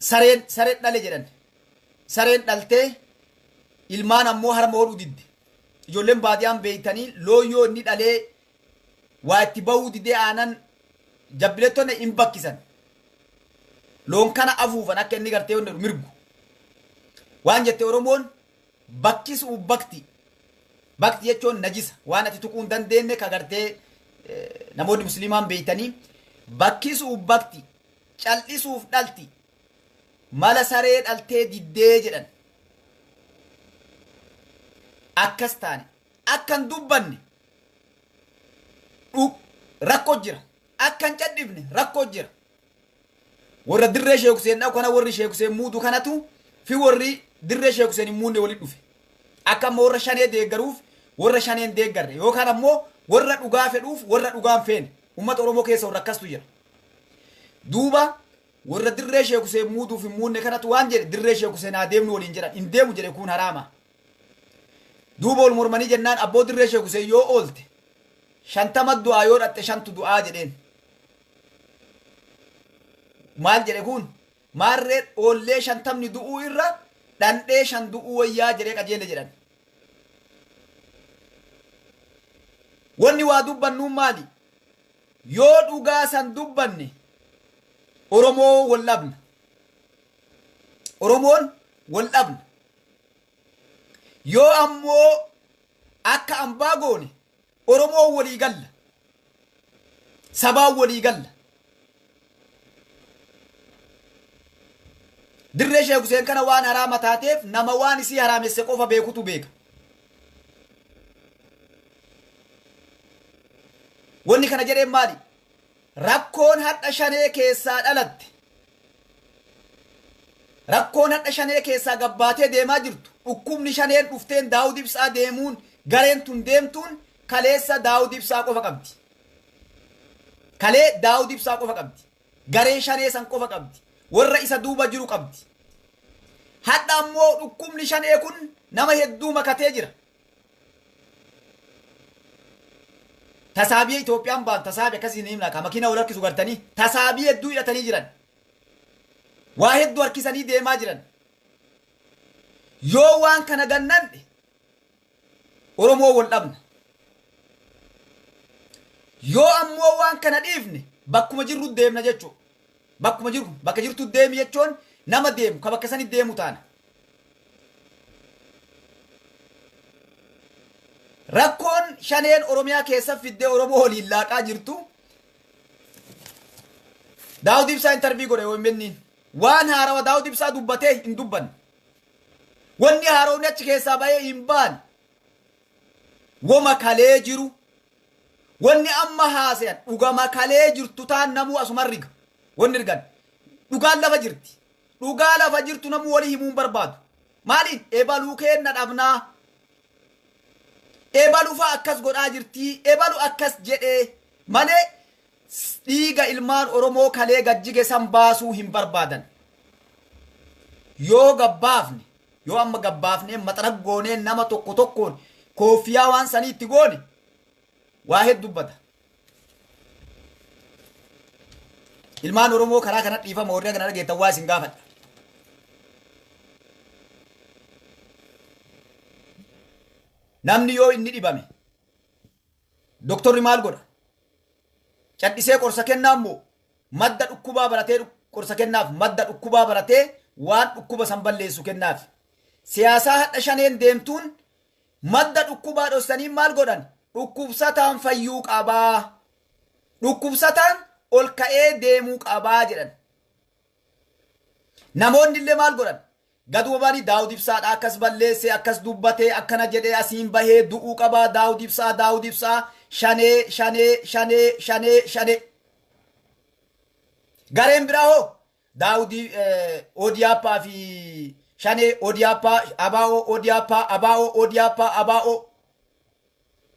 Speaker 1: sareen dhale jedhan sareen dhaltee ilmaan ammoo harma hodhuu didde ijoolleen baadiyaan beeytanii looyyoo inni dhalee waa itti bahuu didee aanan jabbilettonni hin bakkisan loon kana afuufan akka inni gartee hunda mirgu waan jette Oromoon bakkisuu bakti jechuun najisa waan ati tuquu hin dandeenye ka gartee namoonni musliimaan beeytanii bakkisuu bakti cal'isuuf dhalti mala saree dhaltee diddee jedhan akkas taane akkan dubbanne rakkoo jira akkan cadhifne rakkoo jira warra dirree Sheek Huseen dhaw kana warri Sheek Huseen muudu kanatu fi warri dirree Sheek Huseen hin muunne walitti dhufe akka ammoo warra shanee deeggaruuf warra shaneen deeggarre yookaan ammoo warra dhugaa fedhuuf warra dhugaan feene ummata Oromoo keessa warra akkastu jira duuba warra dirree Sheek Huseen muuduuf hin muunne kanatu waan jedhe dirree Sheek Huseen haa deemnu waliin jedhan hin deemu jedhe kun haraama duuba ol mormanii jennaan abboo dirree Sheek Huseen yoo oolte 50 du'aa yoo dhatte 5 du'aa jedheen maal jedhe kun maarree oollee 50 du'uu irra dhandhee 5 du'uu wayyaa jedhee qajeele jedhan wanni waa dubbannuun maali yoo dhugaa san dubbanne Oromoo wal dhabna Oromoon wal dhabna yoo ammoo akka ambaa goone Oromoo walii galla sabaa walii galla dirree Sheek Huseen kana waan haraama taateef nama waan isii haraamesse qofa beekutu beeka wanni kana jedheen maali rakkoon hadha shanee keessaa dhalatte rakkoon hadha shanee keessaa gabbaatee deemaa jirtu dhukkubni shaneen dhufteen Daawud Ibsaa deemuun gareen tun deemtuun kaleessa Daawud Ibsaa qofa qabdi kalee Daawud Ibsaa qofa qabdi garee shanee san qofa qabdi warra isa duuba jiru qabdi hadha ammoo dhukkubni shanee kun nama hedduu makatee jira tasaabii Itoophiyaan baan tasaabii akkasii himna ka makiina wal harkisu gartanii tasaabii hedduu hidhatanii jiran waa hedduu harkisanii deemaa jiran yoo waan kana gannanne Oromoo wal dhabna yoo ammoo waan kana dhiifne bakkuma jirru deemna jechuudha bakkuma jirru bakka jirtu deemi jechuun nama deemu ka bakka sani deemu taana. Rakkoon shaneen Oromiyaa keessa fiddee Oromoo waliin laaqaa jirtu Daawud Ibsaa intervii godhe OMN waan haarawa Daawud Ibsaa dubbatee hin dubbanne. Wanni haarawni achi keessaa bahee hin baane wama kalee jiru wanni amma haasayan dhugama kalee jirtu taan namuu asuma riga wanni rigan dhugaan lafa jirti dhugaa lafa jirtu namuu walii himuun barbaadu maaliin eebaluu kenna dhabnaa eebaluu faa akkas godhaa jirtii eebalu akkas jedhee malee dhiiga ilmaan Oromoo kalee gajjige san baasuu hin barbaadan yoo gabbaafne yoo amma gabbaafne maxaraq goonee nama tokko tokkoon koofiyaa waan sanii itti goone waa hedduu dubbata. Ilmaan Oromoo karaa kana dhiifama warri kana dhageettan waa isin gaafadha. Namni yoo inni dhibame doktorri maal godha? Cadhisee qorsa kennaa immoo madda dhukkubaa baratee qorsa kennaaf madda dhukkubaa baratee waan dhukkuba san balleessu kennaaf. Siyaasaa hadha shaneen deemtuun madda dhukkubaa dhossanii maal godhan? Dhukkubsataan fayyuu qabaa. Dhukkubsataan ol ka'ee deemuu qabaa jedhan. Namoonni illee maal godhan? Gaduma baanii Daawud Ibsaadha akkas balleessee akkas dubbatee akkana jedhee asiin bahee du'uu qabaa Daawud Ibsaa shanee. Gareen biraa hoo Daawud Odiyaappaa fi shanee Odiyaappaa abaa'oo.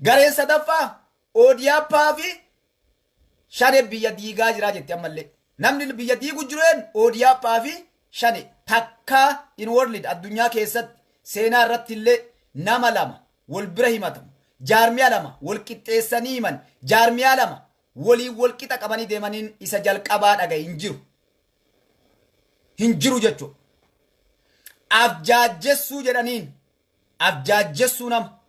Speaker 1: Gareen sadaffaa Odiyaappaa fi shanee biyya diigaa jiraa jetti ammallee. Namni biyya diigu jireen Odiyaappaa fi shanee takkaa in world addunyaa keessatti seenaa irratti illee nama lama wal bira himatamu. Jaarmiyaa lama wal qixxeessanii himan. Jaarmiyaa lama waliin wal qixa qabanii deemaniin isa jalqabaa dhagaye hin jiru. Hin jiru jechuudha. Abjaajjessuu jedhaniin abjaajjessuu nama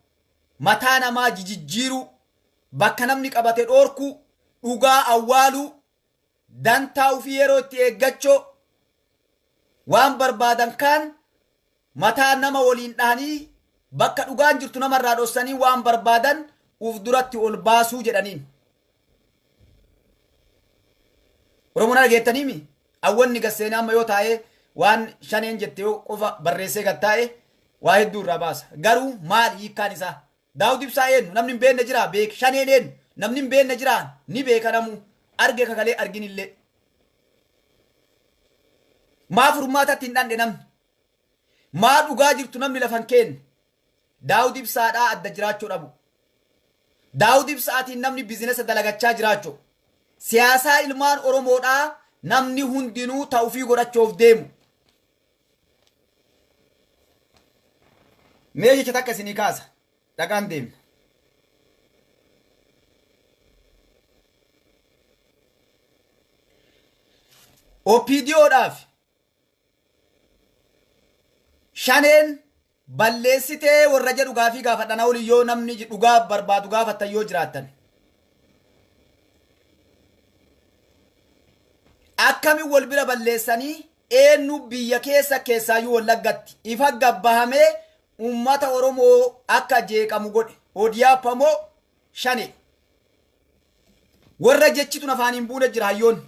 Speaker 1: mataa namaa jijjiiruu bakka namni qabate dhoorkuu dhugaa awwaaluu dantaa ofii yeroo itti eeggachoo waan barbaadan kaan mataa nama waliin dhahanii bakka dhugaan jirtu namarraa dhossanii waan barbaadan uf duratti ol baasuu jedhaniin. Oromoon dhageettaniimi awwanni gasseenaa amma yoo taa'ee waan shaneen jette yoo qofa barreessee gattaa'e waa hedduu irraa baasa. Garuu maal hiikkaan isaa? Daawud Ibsaa eenyu? Namni hin beekne jira beek. Shaneen eenyu? Namni hin beekne jira ni beeka namu. Arge kakalee arginillee. Maa furmaatatti hin dhandhe namni? Maa dhugaa jirtu namni lafan keenne? Daawud Ibsaadhaa adda jiraachuu dhabu. Daawud Ibsaatiin namni biizinesa dalagachaa jiraachuu. Siyaasaa ilmaan Oromoodhaa namni hundinuu ta'uufii godhachuuf deemu. Mee jecha takka isinii kaasa. Dhaqaan deemna. OPDOdhaaf shaneen balleessitee warra jedhu gaafii gaafadhan awli yoo namni dhugaa barbaadu gaafattan yoo jiraattan. Akkamiin wal bira balleessanii eenyu biyya keessaayyuu Wallaggatti ifa gabbahamee ummata Oromoo akka jeeqamu godhe Odiyaappaa moo shanee warra jechitu afaan hin buune jira hayyoon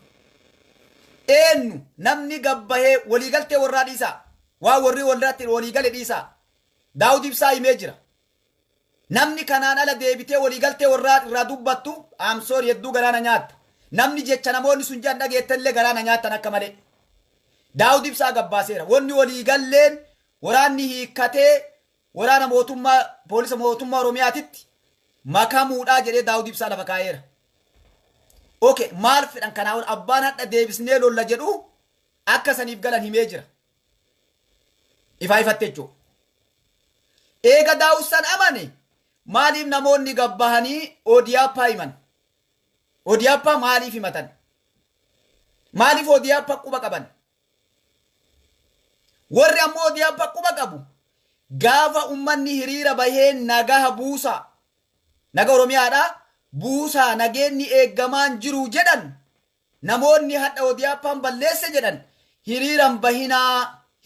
Speaker 1: eenyu namni gabbahee waliigaltee warraa dhiisaa waa warri walirratti waliigale dhiisaa Daawud Ibsaa himee jira namni kanaan ala deebitee waliigaltee warraa irraa dubbattu amsoor hedduu garaana nyaatta namni jecha namoonni sun jaan dhageettallee garaana nyaattan akka malee Daawud Ibsaa gabbaaseera wanni waliigalleen waraanni hiikkatee waraana mootummaa poolisa mootummaa Oromiyaatitti makamuudhaa jedhee Daawud Ibsaa lafa kaa'eera. Okay, maal fedhan kanaa'uun abbaan hadha deebisnee lolla jedhu akka saniif galan himee jira. Ifaa ifatte jechuudha. Eega Daawud san amane maaliif namoonni gabbahanii Odiyaappaa himan? Odiyaappaa maaliif himatan? Maaliif Odiyaappaa quba qaban? Warri ammoo Odiyaappaa quba qabu gaafa ummanni hiriira bahee nagaha buusaa naga Oromiyaadhaa buusaa nageenni eeggamaan jiru jedhan namoonni hadha Odiyaappaan balleesse jedhan hiriiran bahinaa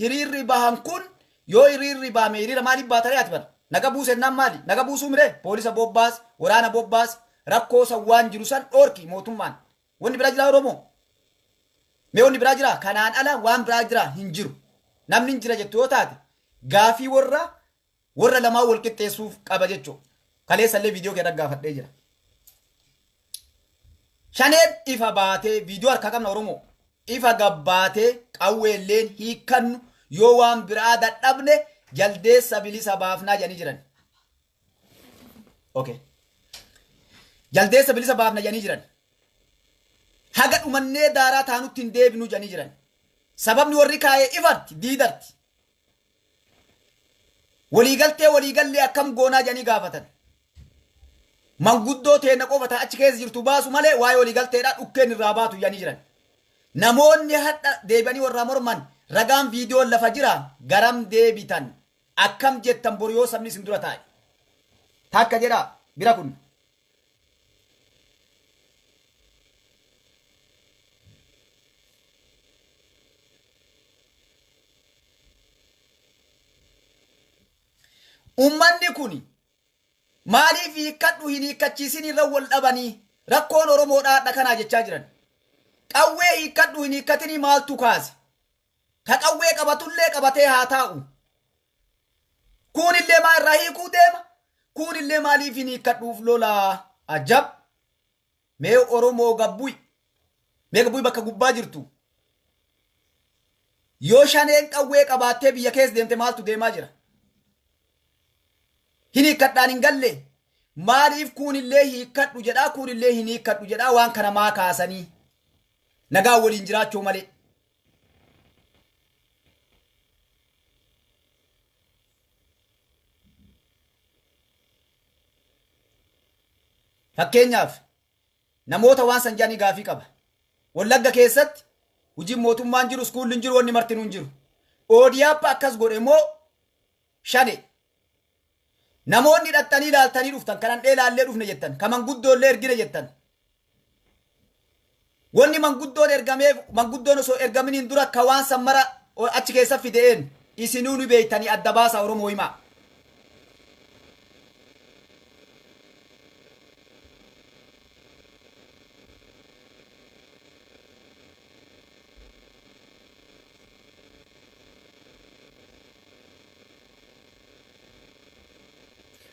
Speaker 1: hiriirri bahan kun yoo hiriirri bahame hiriira maaliif baatanii ati bara naga buusennaan maali naga buusuu mire poolisa bobbaas waraana bobbaas rakkoo san waan jiru san dhoorki mootummaan wanni biraa jira Oromoo mee wanni biraa jira kanaan ala waan biraa jira hin jiru namni hin jira jettu yoo taate gaafii warra lamaa wal qixxeessuuf qaba jechuu kaleessallee viidiyoo kee dhaggaafadhee jira shaneen ifa baatee viidiyoo harka qabna Oromoo ifa gabbaatee qawweelleen hiikannu yoo waan biraa dadhabne jaldeessa bilisa baafnaa jedhanii jiran okay jaldeessa bilisa baafna jedhanii jiran haga dhumannee daaraa taanutti hin deebinu jedhanii jiran sababni warri kaayee ifarti diidarti waliigallee akkam goonaa jedhanii gaafatan manguddoo teena qofata achi keessa jirtu baasu malee waa'ee waliigalteedhaa dhukkeen irraa baatu jedhanii jiran namoonni hadha deebanii warra morman ragaan viidiyoon lafa jira garam deebitan akkam jettan boriyoo sabni isin dura taa'e takka jedha bira kun ummanni kun maaliif hiikkadhu hin hiikkachiisin irra wal dhabanii rakkoon Oromoodhaa hadha kanaa jechaa jiran qawwee hiikkadhu hin hiikkatinii maaltu kaase ka qawwee qabatullee qabatee haa taa'u kunillee maa irraa hiikuu deema kunillee maaliif hin hiikkadhuuf lolaa ajab mee Oromoo gabbuy bakka gubbaa jirtu yoo shaneen qawwee qabaattee biyya keessa deemte maaltu deemaa jira hin hiikkadhaan hin galle maaliif kunillee hiikkadhu jedhaa kunillee hin hiikkadhu jedhaa waan kana maa kaasanii nagaa waliin jiraachuu malee fakkeenyaaf namoota waan san jedhanii gaafii qaba Wallagga keessatti hojiin mootummaan jiru iskuulli hin jiru wanni martinuu hin jiru ODF akkas godhe moo shane namoonni hidhattanii ilaaltanii dhuftan kanan dheelaallee dhufne jettan ka manguddoollee ergine jettan wanni manguddoon osoo ergaminiin dura ka waan sammara achi keessa fideen isinuu ni beeytanii adda baasa Oromoo himaa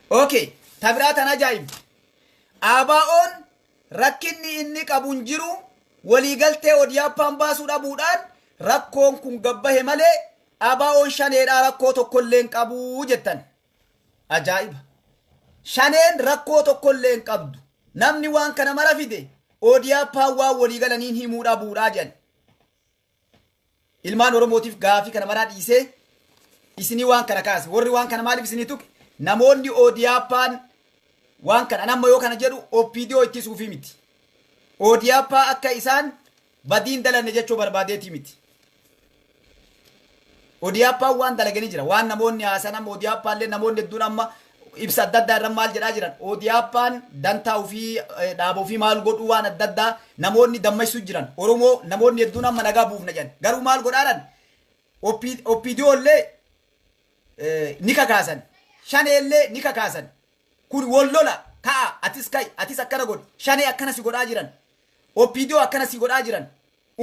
Speaker 1: okay tabiratan ajaa'ib ABO'n rakkinni inni qabun jiru waliigaltee ODF'n baasuu dhabuudhaan rakkoon kun gabbahe malee ABO'n shaneedhaa rakkoo tokkollee hin qabu jettan ajaa'iba shaneen rakkoo tokkollee hin qabdu namni waan kana mara fide ODF'n waan waliigalaniin himuu dhabuudhaa jedhan ilmaan Oromootiif gaafii kana maraa dhiisee isinii waan kana kaase warri waan kana maaliif isinii tuqe namoonni ODF'n waan kana namma yoo kana jedhu OPDO ittisuufi miti ODF akka isaan badiin dalanne jechuu barbaadeeti miti ODF waan dalaganii jira waan namoonni haasan ODF illee namoonni hedduun amma ibsa adda addaa irra maal jedhaa jiran ODF dantaa ofii dhaabuu fi maal godhu waan adda addaa namoonni dammaqsuu jiran Oromoo namoonni hedduun amma nagaa buufna jedhan garuu maal godhaadhan OPDO illee ni kakaasan shaneellee ni kakaasan kun wallola ka'a atis akkana godhi shanee akkana si godhaa jiran OPDO akkana si godhaa jiran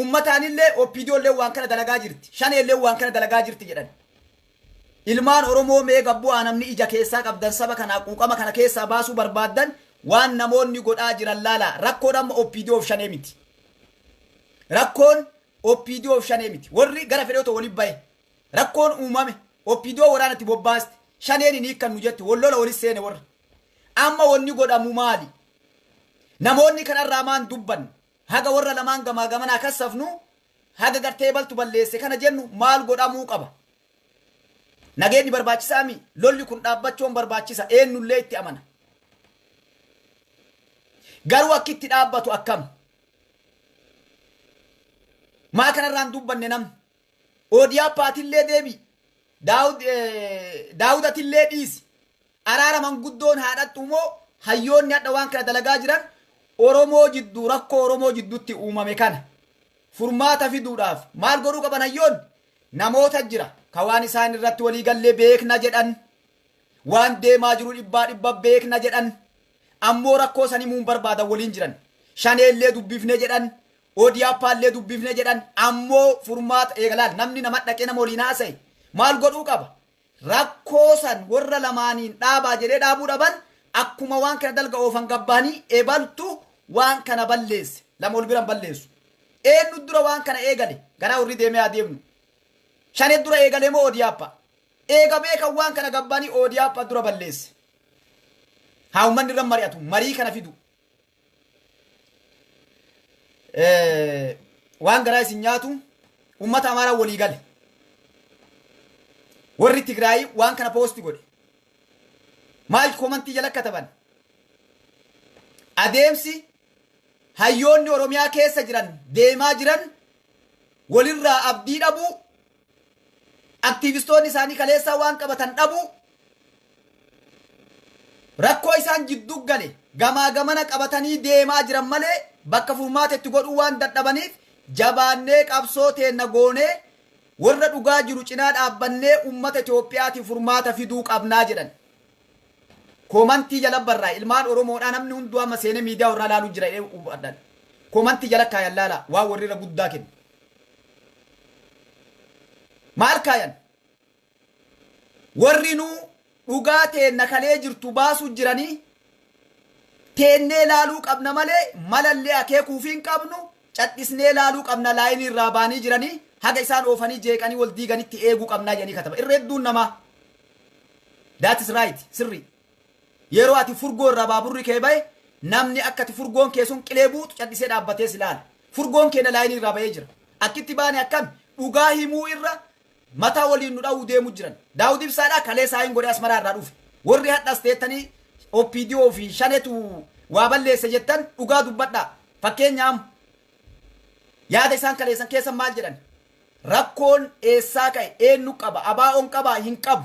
Speaker 1: ummataanillee OPDO illee waan kana dalagaa jirti shaneellee waan kana dalagaa jirti jedhan ilmaan Oromoo mee gabbu'aa namni ija keessaa qabdan saba kana quuqama kana keessaa baasuu barbaaddan waan namoonni godhaa jiran laala rakkoon amma OPDO of shanee miti rakkoon OPDO of shanee miti warri gara fedhee otoo waliin bahe rakkoon uumame OPDO waraanatti bobbaaste shaneen ni kan nu jette wallola walis seene warra amma wanni godhamu maali namoonni kanarraa maan dubban haga warra lamaan gamaa gamanaa kassafnu haga gartee baltu balleesse kana jennu maal godhamuu qaba nageenyi barbaachisaa mi lolli kun dhaabbachuun barbaachisa eenyullee itti amana garuu akkitti dhaabbatu akkam maa kanarraan dubbanne nam ODF paatillee deebi daawudatillee dhiisi araara manguddoon haadhattu moo hayyoonni hadha waan kana dalagaa jiran Oromoo jidduu rakkoo Oromoo jidduutti uumame kana furmaata fiduudhaaf maal godhuu qaban hayyoon namoota jira ka waan isaan irratti walii gallee beekna jedhan waan deemaa jiru dhibba beekna jedhan ammoo rakkoo sanii muun barbaadan waliin jiran shaneellee dubbifne jedhan ODP'llee dubbifne jedhan ammoo furmaata eegalaan namni nama dhaqee nama waliin haasa'e maal godhuu qaba rakkoo san warra lamaaniin dhaabaa jedhee dhaabuu dhaban akkuma waan kana dalga oofan gabbaanii eebaltu waan kana balleesse lama ol biran balleessu eenyu dura waan kana eegale garaa warri deemee adeemnu shanee dura eegale moo ODP eegamee kan waan kana gabbaanii ODP dura balleesse haa ummanni irra mari'atu marii kana fidu waan garaa isin nyaatu ummata amaaraa walii gale warri Tigraay waan kana poosti godhe maal komantii jala kataban adeemsi hayyoonni Oromiyaa keessa jiran deemaa jiran walirraa abdii dhabu aktiivistoonni isaanii kaleessaa waan qabatan dhabu rakkoo isaan jidduu gale gamaa gamana qabatanii deemaa jiran malee bakka furmaatetti godhuu waan dadhabaniif jabaannee qabsoo teenna goonee warra dhugaa jiru cinaa dhaabbannee ummata Itoophiyaatiif furmaata fiduu qabnaa jedhan komantii jala barraa ilmaan Oromoodhaa namni hunduu amma seenee miidiyaa warraa laaluu jira addan komantii jala kaayan laala waan warri irra guddaa kennu maal kaayan warri nuu dhugaa teenna kalee jirtu baasuu jiranii teennee laaluu qabna malee malallee akeekuufiin qabnu cadhisnee laaluu qabna laayinii irraa baanii jiranii haga isaan oofanii jeeqanii wal diiganitti eeguu qabnaa jedhanii kataba irra hedduun namaa that is right sirri yeroo ati furgoo irraa baaburri kee bahe namni akka ati furgoon kee sun qilee buutu cadhisee dhaabbatee si laala furgoon keenya laayinii irraa bahee jira akkitti baane akkam dhugaa himuu irra mataa waliin nu dha'uu deemu jiran Daawud Ibsaadhaa kalee saayin godhee asmaraa irraa dhufe warri hadhas teettanii OPDO fi shanetu waa balleesse jettan dhugaa dubbadhaa fakkeenyaam yaada isaan kaleessan keessa maal jedhan rakkoon eessaa ka'e eenyu qaba abaa'oon qaba hin qabu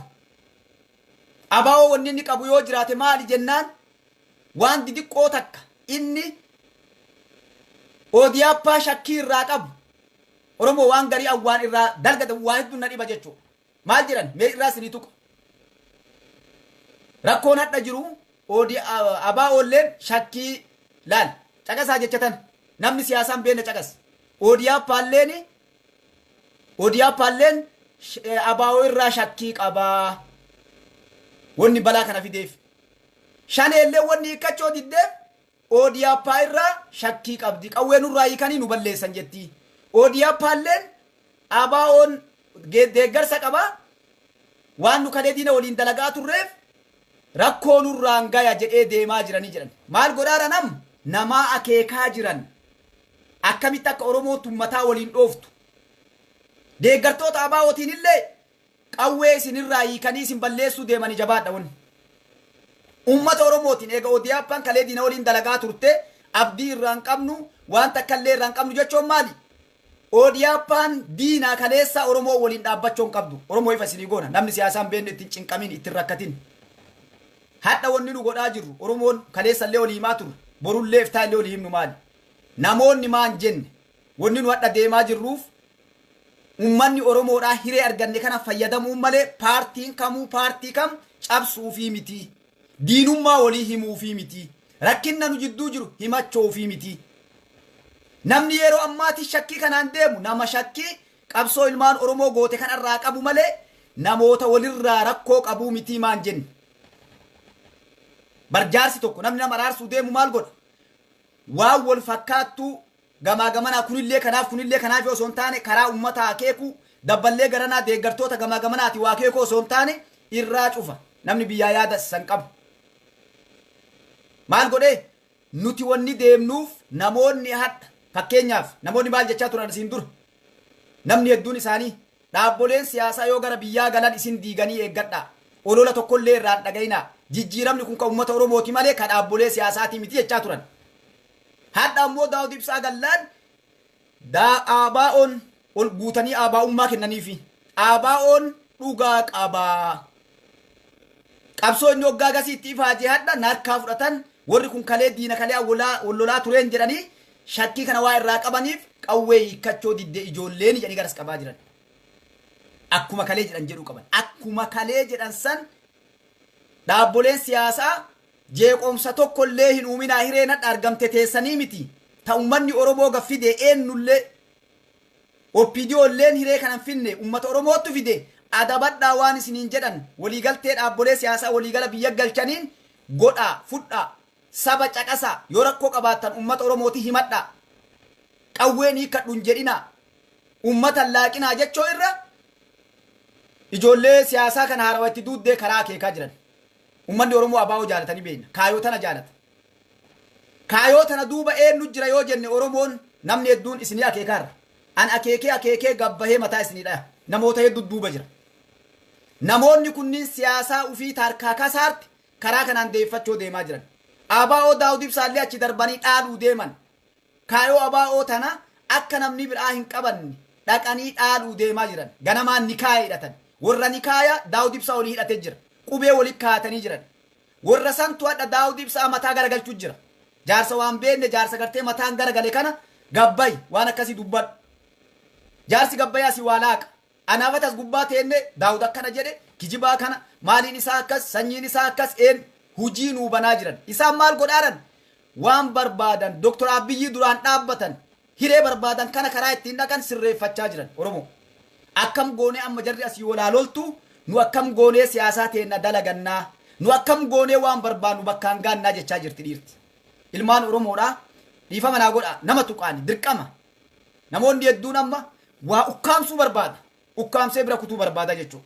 Speaker 1: abaa'oo wanni inni qabu yoo jiraate maali jennaan waan didiqqoo takka inni ODP shakkii irraa qabu Oromoo waan garii awwaan irraa dalgata waa hedduu na dhiba jechuudha maal jedhan mee irraa sinii tuqa rakkoon hadha jiru abaa'oolleen shakkii laal caqasaa jechatan namni siyaasaan beenne caqas ODP'lleen abaa'oo irraa shakkii qabaa wanni balaa kana fideef shaneellee wanni hiikkachoo diddeef ODP irraa shakkii qabdi qawween irraa hiikanii nu balleessan jetti ODP'lleen abaa'oon deeggarsa qabaa waan nu kalee diina waliin dalagaa turreef rakkoon irraan gaya jedhee deemaa jiranii jedhan maal godhaara namaa akeekaa jiran akkamitti akka Oromoo tummataa waliin dhooftu deeggartoota abaa'ootiin illee qawwee isinirraa hiikanii isin balleessuu deemanii jabaadha wanni ummata Oromootiin eega ODP'n kalee diina waliin dalagaa turte abdii irraan qabnu waan takkallee irraan qabnu jechuun maali ODP'n diinaa kaleessa Oromoo waliin dhaabbachuun qabdu Oromoo ifa isinii goona namni siyaasaan beenne ittiin cinqamin ittiin rakkatin hadha wanni nu godhaa jirru Oromoon kaleessa illee olii himaa turu borullee iftaa illee olii himnu maali namoonni maan jenne wanni nu hadha deemaa jirruuf ummanni Oromoodhaa hiree arganne kana fayyadamuun malee paartiin kam cabsuufii miti diinummaa walii himuufii miti rakkinna nu jidduu jiru himachoofii miti namni yeroo ammaati shakkii kanaan deemu nama shakkii qabsoo ilmaan Oromoo goote kanarraa qabu malee namoota walirraa rakkoo qabuu miti maan jenne barjaarsi tokko namni nama araarsuu deemu maal godha waan wal fakkaattu gamaa gamanaa kunillee kanaaf osoo hin taane karaa ummataa akeeku dabballee garanaa deeggartoota gamaa gamanaati waa akeeku osoo hin taane irraa cufa namni biyyaa yaada san qabu maal godhee nuti wanni deemnuuf namoonni hadha fakkeenyaaf namoonni maal jechaa turan isin dura namni hedduun isaanii dhaabboleen siyaasaa yoo gara biyyaa galan isin diiganii eeggadhaa olola tokkollee irraan dhagayinaa jijjiiramni kun kan uummata Oromooti malee kan dhaabbolee siyaasaatii miti jechaa turan hadha ammoo Daawud Ibsaa gallaan abaa'oon ol guutanii abaa'ummaa kennaniifi abaa'oon dhugaa qabaa qabsoo inni hoggaa gasiitti ifaajee hadha narkaa fudhatan warri kun kalee diina kalee wallolaa tureen jedhanii shakkii kana waa irraa qabaniif qawwee hiikkachoo diddee ijoolleen jedhanii garas qabaa jiran. Akkuma kalee jedhan jedhuu qaban. Akkuma kalee jedhan san dhaabboleen siyaasaa jeeqomsa tokkollee hin uuminaa hireen hadha argamte teessanii miti. Ta ummanni Oromoo gaffide eenyullee oppiidiyoolleen hiree kanan finne ummata Oromootu fide adabadhaa waan isiniin jedhan waliigaltee dhaabbolee siyaasaa waliigala biyya galchaniin godhaa fudhaa saba caqasaa yoo rakkoo qabaattan ummata Oromooti himadhaa qawween hiikkadhuun jedhinaa ummata laaqinaa jechoo irra ijoollee siyaasaa kana haarawatti duuddee karaa akeekaa jiran ummanni Oromoo abaa'oo jaalatanii beekna kaayoo tana jaalata. Kaayoo tana duuba eenyu jira yoo jenne Oromoon namni hedduun isinii akeekaarra. An akeekee gabbahee mataa isinidha. Namoota hedduu duuba jira. Namoonni kunniin siyaasaa ufii tarkaa kasaarti karaa kanaan deeffachoo deemaa jiran. Abaa'oo Daawud Ibsaallee achi darbanii dhaaluu deeman. Kaayoo abaa'oo tana akka namni biraa hin qabanne dhaqanii dhaaluu deemaa jiran. Ganamaan nikaaya hidhatan. Warra nikaaya Daawud Ibsaa olii hidhatee jira. Qubee walii kaatanii jiran. Warra santu hadha Daawud Ibsaa mataa garagalchuu jira. Jaarsa waan beenne jaarsa gartee mataan garagale kana gabbay waan akkasii dubbadhu. Jaarsi gabbayaa si waa laaqa. Anaafatas gubbaa teenne Daawud akkana jedhe kijibaa kana maaliin isaa akkas sanyiin isaa akkas hujii nuu banaa jiran. Isaan maal godhaaran waan barbaadan Dr. Abiyyi duraan dhaabbatan hiree barbaadan kana karaa ittiin dhaqan sirreeffachaa jiran Oromoo. Akkam goonee amma jarri asii walaaloltu nu akkam goonee siyaasaa teenna dalagannaa nu akkam goonee waan barbaannu bakkaan gaannaa jechaa jirti dhiirti. Ilmaan Oromoodhaa dhiifama naa godha nama tuqaani dirqama namoonni hedduun amma waa ukkaamsuu barbaada ukkaamsee bira kutuu barbaada jechuudha.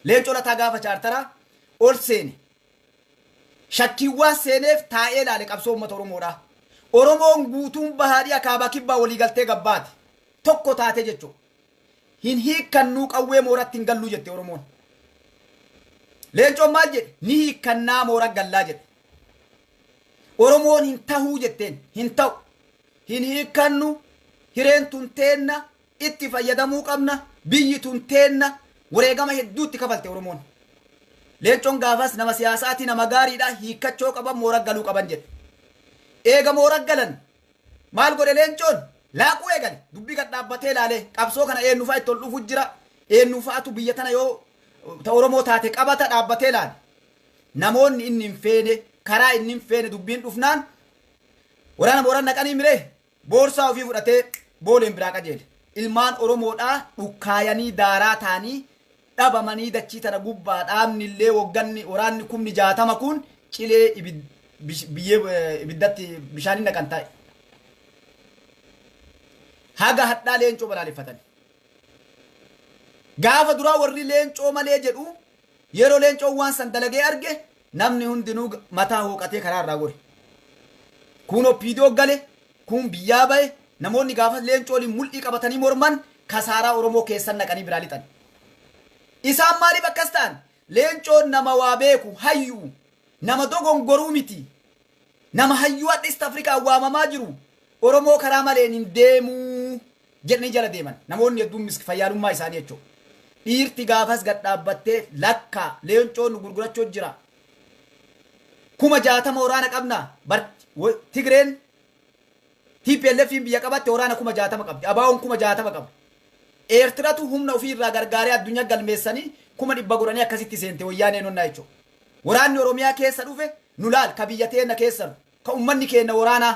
Speaker 1: Leencoo Lataa gaafa chaartaraa ol seene shakkiiwwan seeneef taa'ee ilaale qabsoo uummata Oromoodhaa. Oromoon guutuun bahaadhii akaabaa kibbaa waliigaltee gabbaate tokko taate jechuudha. Hin hiikkannuu qawwee mooratti hin galluu jette Oromoon. Leencoon maal jedhe ni hiikkannaa moora gallaa jedhe. Oromoon hin tahuu jetteen hin ta'u hin hiikkannu hireen tunteenna itti fayyadamuu qabna biyyi tunteenna wareegama hedduutti kafalte Oromoon. Leencoon gaafas nama siyaasaati nama gaariidha hiikkachoo qaban moora galuu qaban jedhe. Eega moora galan maal godhe Leencoon laaquu eegale dubbii gad dhaabbatee ilaalee qabsoo kana eenyu fa'a itti ol dhufu jira eenyu fa'atu biyya tana yoo ta Oromoo taate qabata dhaabbatee ilaale namoonni inni hin feene karaa inni hin feene dubbiin dhufnaan waraana mooran naqanii miree boorsaa ofii fudhatee booleen biraa qajeele. Ilmaan Oromoodhaa dhukkaayanii daaraa taanii dhabamanii dachii tana gubbaa dhaabni illee wagganni waraanni 60 kun cilee biyyee ibiddatti bishaanii naqan taa'e. Haga hadhaa Leencoo balaaleffatan. Gaafa duraa warri Leencoo malee jedhu yeroo Leencoon waan san dalagee arge namni hundinuu mataa hooqatee karaa irraa gore. Kun oppiidoo gale kun biyyaa bahe namoonni gaafa Leencooliin mul'ii qabatanii morman kasaaraa Oromoo keessan naqanii biraa lixan. Isaan maaliif akkas ta'an? Leencoon nama waa beeku hayyuu nama dogongoruu miti nama hayyuu adda East Afrikaa waamamaa jiru Oromoo karaa maleen hin deemuu jedhanii jala deeman namoonni hedduun fayyaalummaa isaanii jechuudha. Dhiirti gaafas gad dhaabbattee lakka Leencoon nu gurgurachuu jira. 60 waraana qabna Tigreen TPLF biyya qabatte waraana 60 qabdi abaawoon 60 qaba. Eertiratu humna ofii irraa gargaaree addunyaa galmeessanii 100 godhanii akkasitti seente wayyaanee nonnaa jechuudha. Waraanni Oromiyaa keessa dhufe nu laal ka biyya teenna keessa ka ummanni keenya waraanaa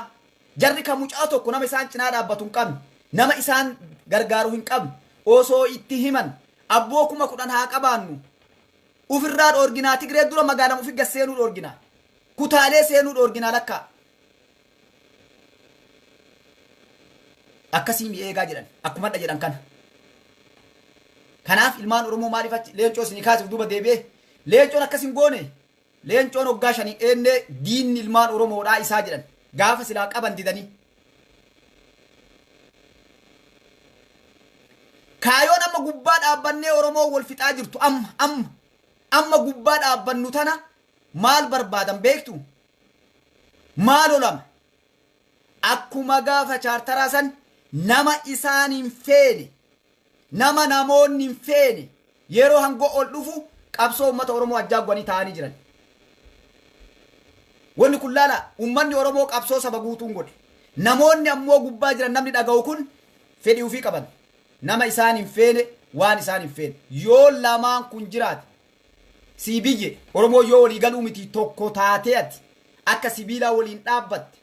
Speaker 1: jarri ka mucaa tokko nama isaan cinaa dhaabbatu hin qabne nama isaan gargaaru hin qabne osoo itti himan abboo 10 haa qabaannu ufirraa dhoorginaa Tigree dura magaalaa ofii gasseenuu dhoorginaa kutaalee seenuu dhoorginaa lakka akkasii mi'eegaa jedhan akkuma dha jedhan kana. Kanaaf ilmaan Oromoo maaliif achi Leencoo isinii kaasuuf duuba deebi'ee Leencoon akkasin goone Leencoon hoggaa shanii eennee diinni ilmaan Oromoodhaa isaa jedhan gaafa silaa qaban didanii. Kaayoon amma gubbaa dhaabbannee Oromoo wal fixaa jirtu amma gubbaa dhaabbannu tana maal barbaadan beektu? Maal olama? Akkuma gaafa chaartaraa san nama isaan hin feene nama namoonni hin feene yeroo hangoo ol dhufu qabsoo uummata Oromoo ajjaagwanii ta'anii jiran. Wanni kun laala uummanni Oromoo qabsoo saba guutuun godhe. namoonni ammoo gubbaa jiran namni dhaga'u kun fedhii ufii qaban nama isaan hin feene waan isaan hin feene yoo lamaan kun jiraate sii biyye Oromoo yoo walii galuu miti tokko taatee ati akka sibiilaa waliin dhaabbatte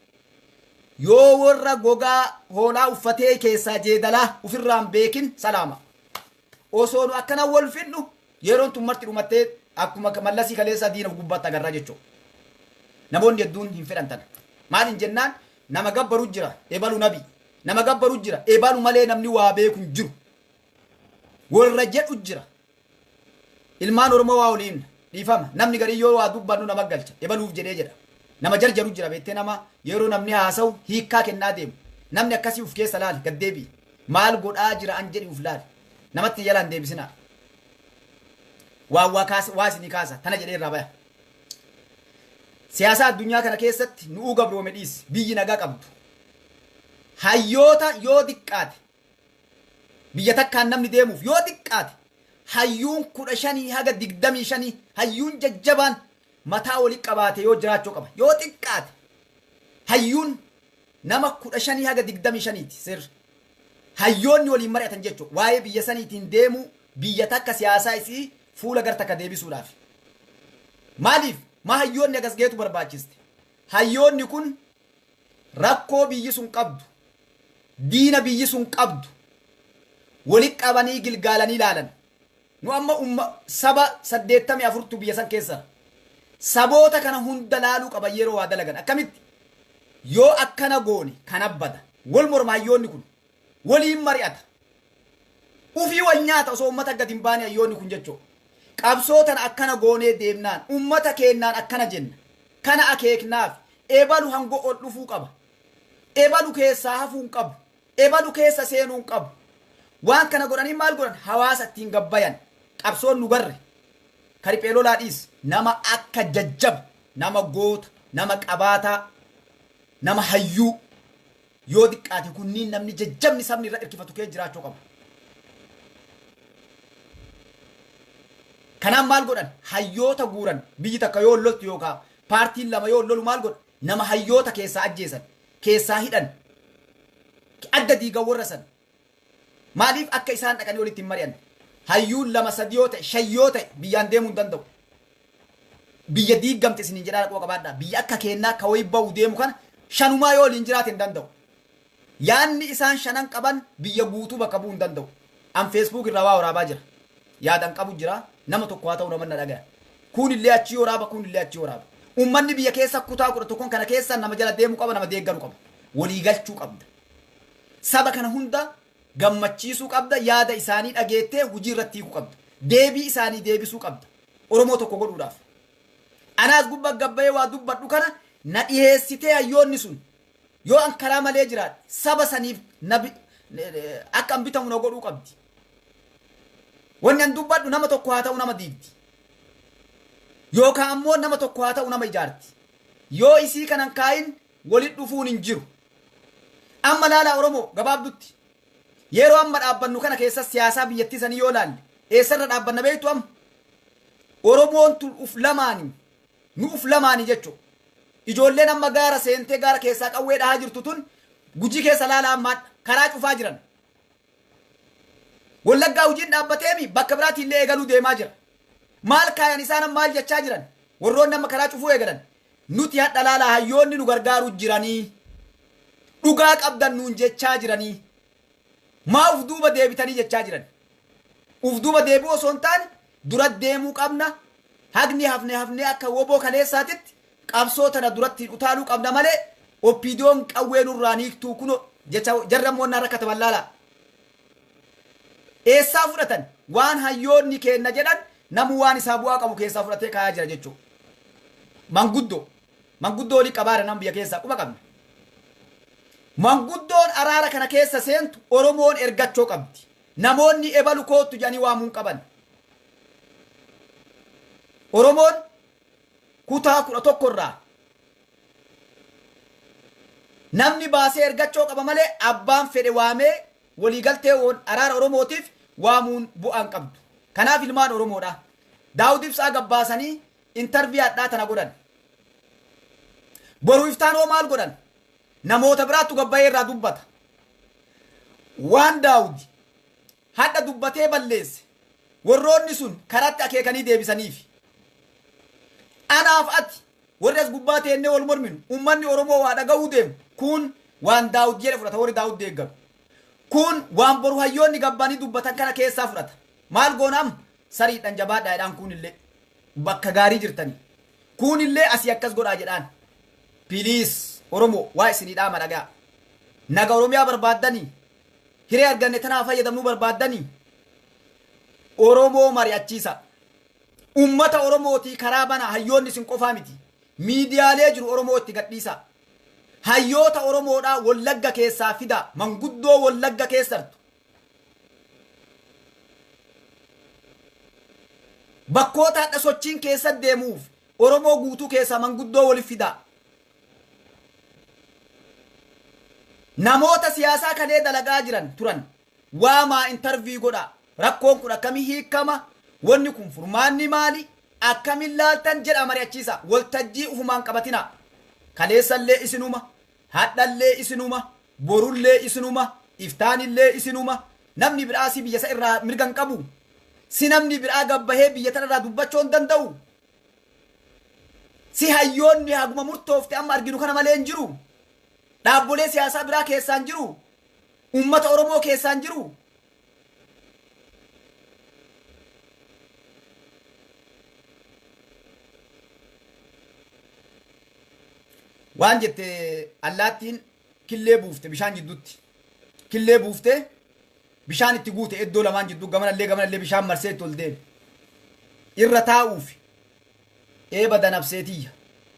Speaker 1: yoo warra gogaa hoolaa uffatee keessaa jeedalaa ufirraan beekin salaama osoo nu akkana wal fidhu yeroon tun marti dhumattee akkuma mallasii kaleessa diinaf gubbaatti agarraa jechuudha. Namoonni hedduun hin fedhan tana. Maal hin jennaan nama gabbaru jira eebalu nabi nama gabbaru jira eebalu malee namni waa beeku hin jiru. Warra jedhu jira. Ilmaan Oromoo waa waliin dhiifama namni garii yoo waa dubbannu nama galcha eebaluuf jedhee jedha. Nama jarjaru jira beektee nama yeroo namni haasa'u hiikkaa kennaa deemu. Namni akkasii uf keessa laali gaddeebi. Maal godhaa jira an jedhi uf laali. Namatti jalaan deebisinaa. Waa isinii kaasa tana jedhee irraa baya. Siyaasa addunyaa kana keessatti nu'uu gabroome dhiis biyyi nagaa qabdu. Hayyoota yoo diqqaate biyya takkaan namni deemuuf yoo diqqaate hayyuun 15 haga 25 hayyuun jajjabaan mataa walitti qabaate yoo jiraachuu qaba yoo diqqaate hayyuun nama 15 haga 25ti sir hayyoonni waliin mari'atan jechuudha waa'ee biyya saniitiin deemu biyya takka siyaasaa isii fuula gar takka deebisuudhaaf maaliif ma hayyoonni agas geetu barbaachiste hayyoonni kun rakkoo biyyi sun qabdu diina biyyi sun qabdu walitti qabanii gilgaalanii ilaalan nu amma saba 84tu biyya san keessa saboota kana hunda laaluu qaban yeroo waa dalagan akkamitti yoo akkana goone kan abbada wal morma hayyoonni kun waliin mari'ata ufii wal nyaata osoo ummata gad hin baane hayyoonni kun jechuudha qabsootan akkana goonee deemnaan ummata keennaan akkana jenna kana akeeknaaf eebalu hangoo ol dhufuu qaba eebalu keessaa hafuun qabu eebalu keessa seenuun qabu waan kana godhanii maal godhan hawaasa ittiin gabbayan qabsoon nu barre karipheelolaa dhiis nama akka jajjab nama goota nama qabaataa nama hayyuu yoo diqqaate kunniin namni jajjabni sabni irra irkifatu kee jiraachuu qaba. Kanaan maal godhan hayyoota guuran biyyi takka yoo loltu yookaan paartiin lama yoo lolu maal godhan nama hayyoota keessaa ajjeesan keessaa hidhan adda diigan warra san maaliif akka isaan dhaqanii walitti hin mari'an hayyuun lama sadii yoo ta'e shan yoo ta'e biyyaan deemuu hin danda'u biyya diigamte isiniin jedhaa dhaqoo qabaadhaa biyya akka kennaa ka wayii ba'u deemu kana shanumaa yoo waliin jiraate hin danda'u yaanni isaan shanan qaban biyya guutuu bakka bu'uu hin danda'u an feesbuuk irraa waa waraabaa jira yaadan qabu jira nama tokko haa ta'u nama na dhagaya kun illee achi waraaba kun illee achi waraaba ummanni biyya keessa kutaa 11 kana keessa nama jala deemu qaba nama deeggaru qaba walii galchuu qabda saba kana hunda gammachiisuu qabda yaada isaanii dhageettee hujii irratti hiikuu qabda deebii isaanii deebisuu qabda Oromoo tokko godhuudhaaf anaas gubba gabbayee waa dubbadhu kana na dhiheessitee hayyoonni sun yoo an karaa malee jiraadhe saba saniif akka an bitamu na godhuu qabdi wanni an dubbadhu nama tokko haa ta'u nama diigdi yookaan ammoo nama tokko haa ta'u nama ijaarti yoo isii kanan kaayin walit dhufuun hin jiru amma laala Oromoo gabaabdutti yeroo amma dhaabbannu kana keessa siyaasaa biyyattii sanii yoo laalle eessarra dhaabbanna beektu amma Oromoon tun uf lamaanii nu uf lamaanii jechuudha ijoolleen amma gaara seentee gaara keessaa qawwee dhahaa jirtu tun gujii keessa laala amma karaa cufaa jiran Wallaggaa hojiin dhaabbateemi bakka biraatti illee eegaluu deemaa jira maal kaayan isaan maal jechaa jiran warroonni amma karaa cufuu eegalan nuti hadha laala hayyoonni nu gargaaru jiranii dhugaa qabdan nuun jechaa jiranii maa uf duuba deebitanii jechaa jiran uf duuba deebi'u osoo hin taane dura deemuu qabna hagni hafne akka woboo kaleessaatitti qabsoo tana duratti utaaluu qabna malee oppiidiyoon qawwee nurraa hiiktuu kuno jecha jarramoonnaa rakkata ballaalaa eessaa fudhatan waan hayyoonni kenna jedhan namu waan isaa bu'aa qabu keessaa fudhatee kaayaa jira jechuudha manguddoo olii qabaara nam biyya keessaa quba qabna manguddoon araara kana keessa seentu Oromoon ergachoo qabdi namoonni ebalu kootu jedhanii waamuun qaban Oromoon kutaa 11 irraa namni baasee ergachoo qaba malee abbaan fedhe waamee waliigaltee araara Oromootiif waamuun bu'aan qabdu kanaaf ilmaan Oromoodha Daawud Ibsaa gabbaasanii intarviyuu addaa tana godhan boru iftaanoo maal godhan namoota biraattu gabbayee irraa dubbata. Waan Daawud hadha dubbatee balleesse warroonni sun karatti akeekanii deebisaniif. Anaaf ati warri as gubbaa teennee wal morminu ummanni Oromoo waa dhaga'uu deemu kun waan Daawud jedhe fudhata warri Daawud deeggaru. Kun waan boru hayyoonni gabbanii dubbatan kana keessaa fudhata. Maal goonam sariidhaan jabaadhaa jedhaan kunillee bakka gaarii jirtanii. Kunillee asii akkas godhaa jedhaan. Piliis Oromoo waa isinii dhaama dhagaa. Naga Oromiyaa barbaaddanii hiree arganne tanaa fayyadamnuu barbaaddanii Oromoo mari'achiisa. Ummata Oromootii karaa bana hayyoonni isin qofaa miti. Miidiyaalee jiru Oromoo itti gadhiisa. Hayyoota Oromoodhaa Wallagga keessaa fida. Manguddoo Wallagga keessartu. Bakkoota hadha sochiin keessa deemuuf Oromoo guutuu keessaa manguddoo waliif fida. Namoota siyaasaa kanee dalagaa jiran turan waamaa intervii godha. Rakkoon kun akkamii hiikama? Wanni kun furmaanni maali? Akkamiin laaltan jedha mari'achiisa. Waltajjii ufumaan qabatina. Kaleessallee isinuma, hadhallee isinuma, borullee isinuma, iftaanillee isinuma. Namni biraa si biyya isa irraa mirgan qabu. Si namni biraa gabbahee biyya tana irraa dubbachuu hin danda'u. Si hayyoonni haguma murtoofte amma arginu kana malee hin jiru. Dhaabbolee siyaasaa biraa keessaan jiru. Ummata Oromoo keessaan jiru. Waan jette allaattiin killee buufte bishaan jidduutti. Killee buufte bishaan itti guute iddoo lamaan jidduu gamanallee bishaan marsee itti ol deeme. Irra taa'uuf eeba danabseetiyya.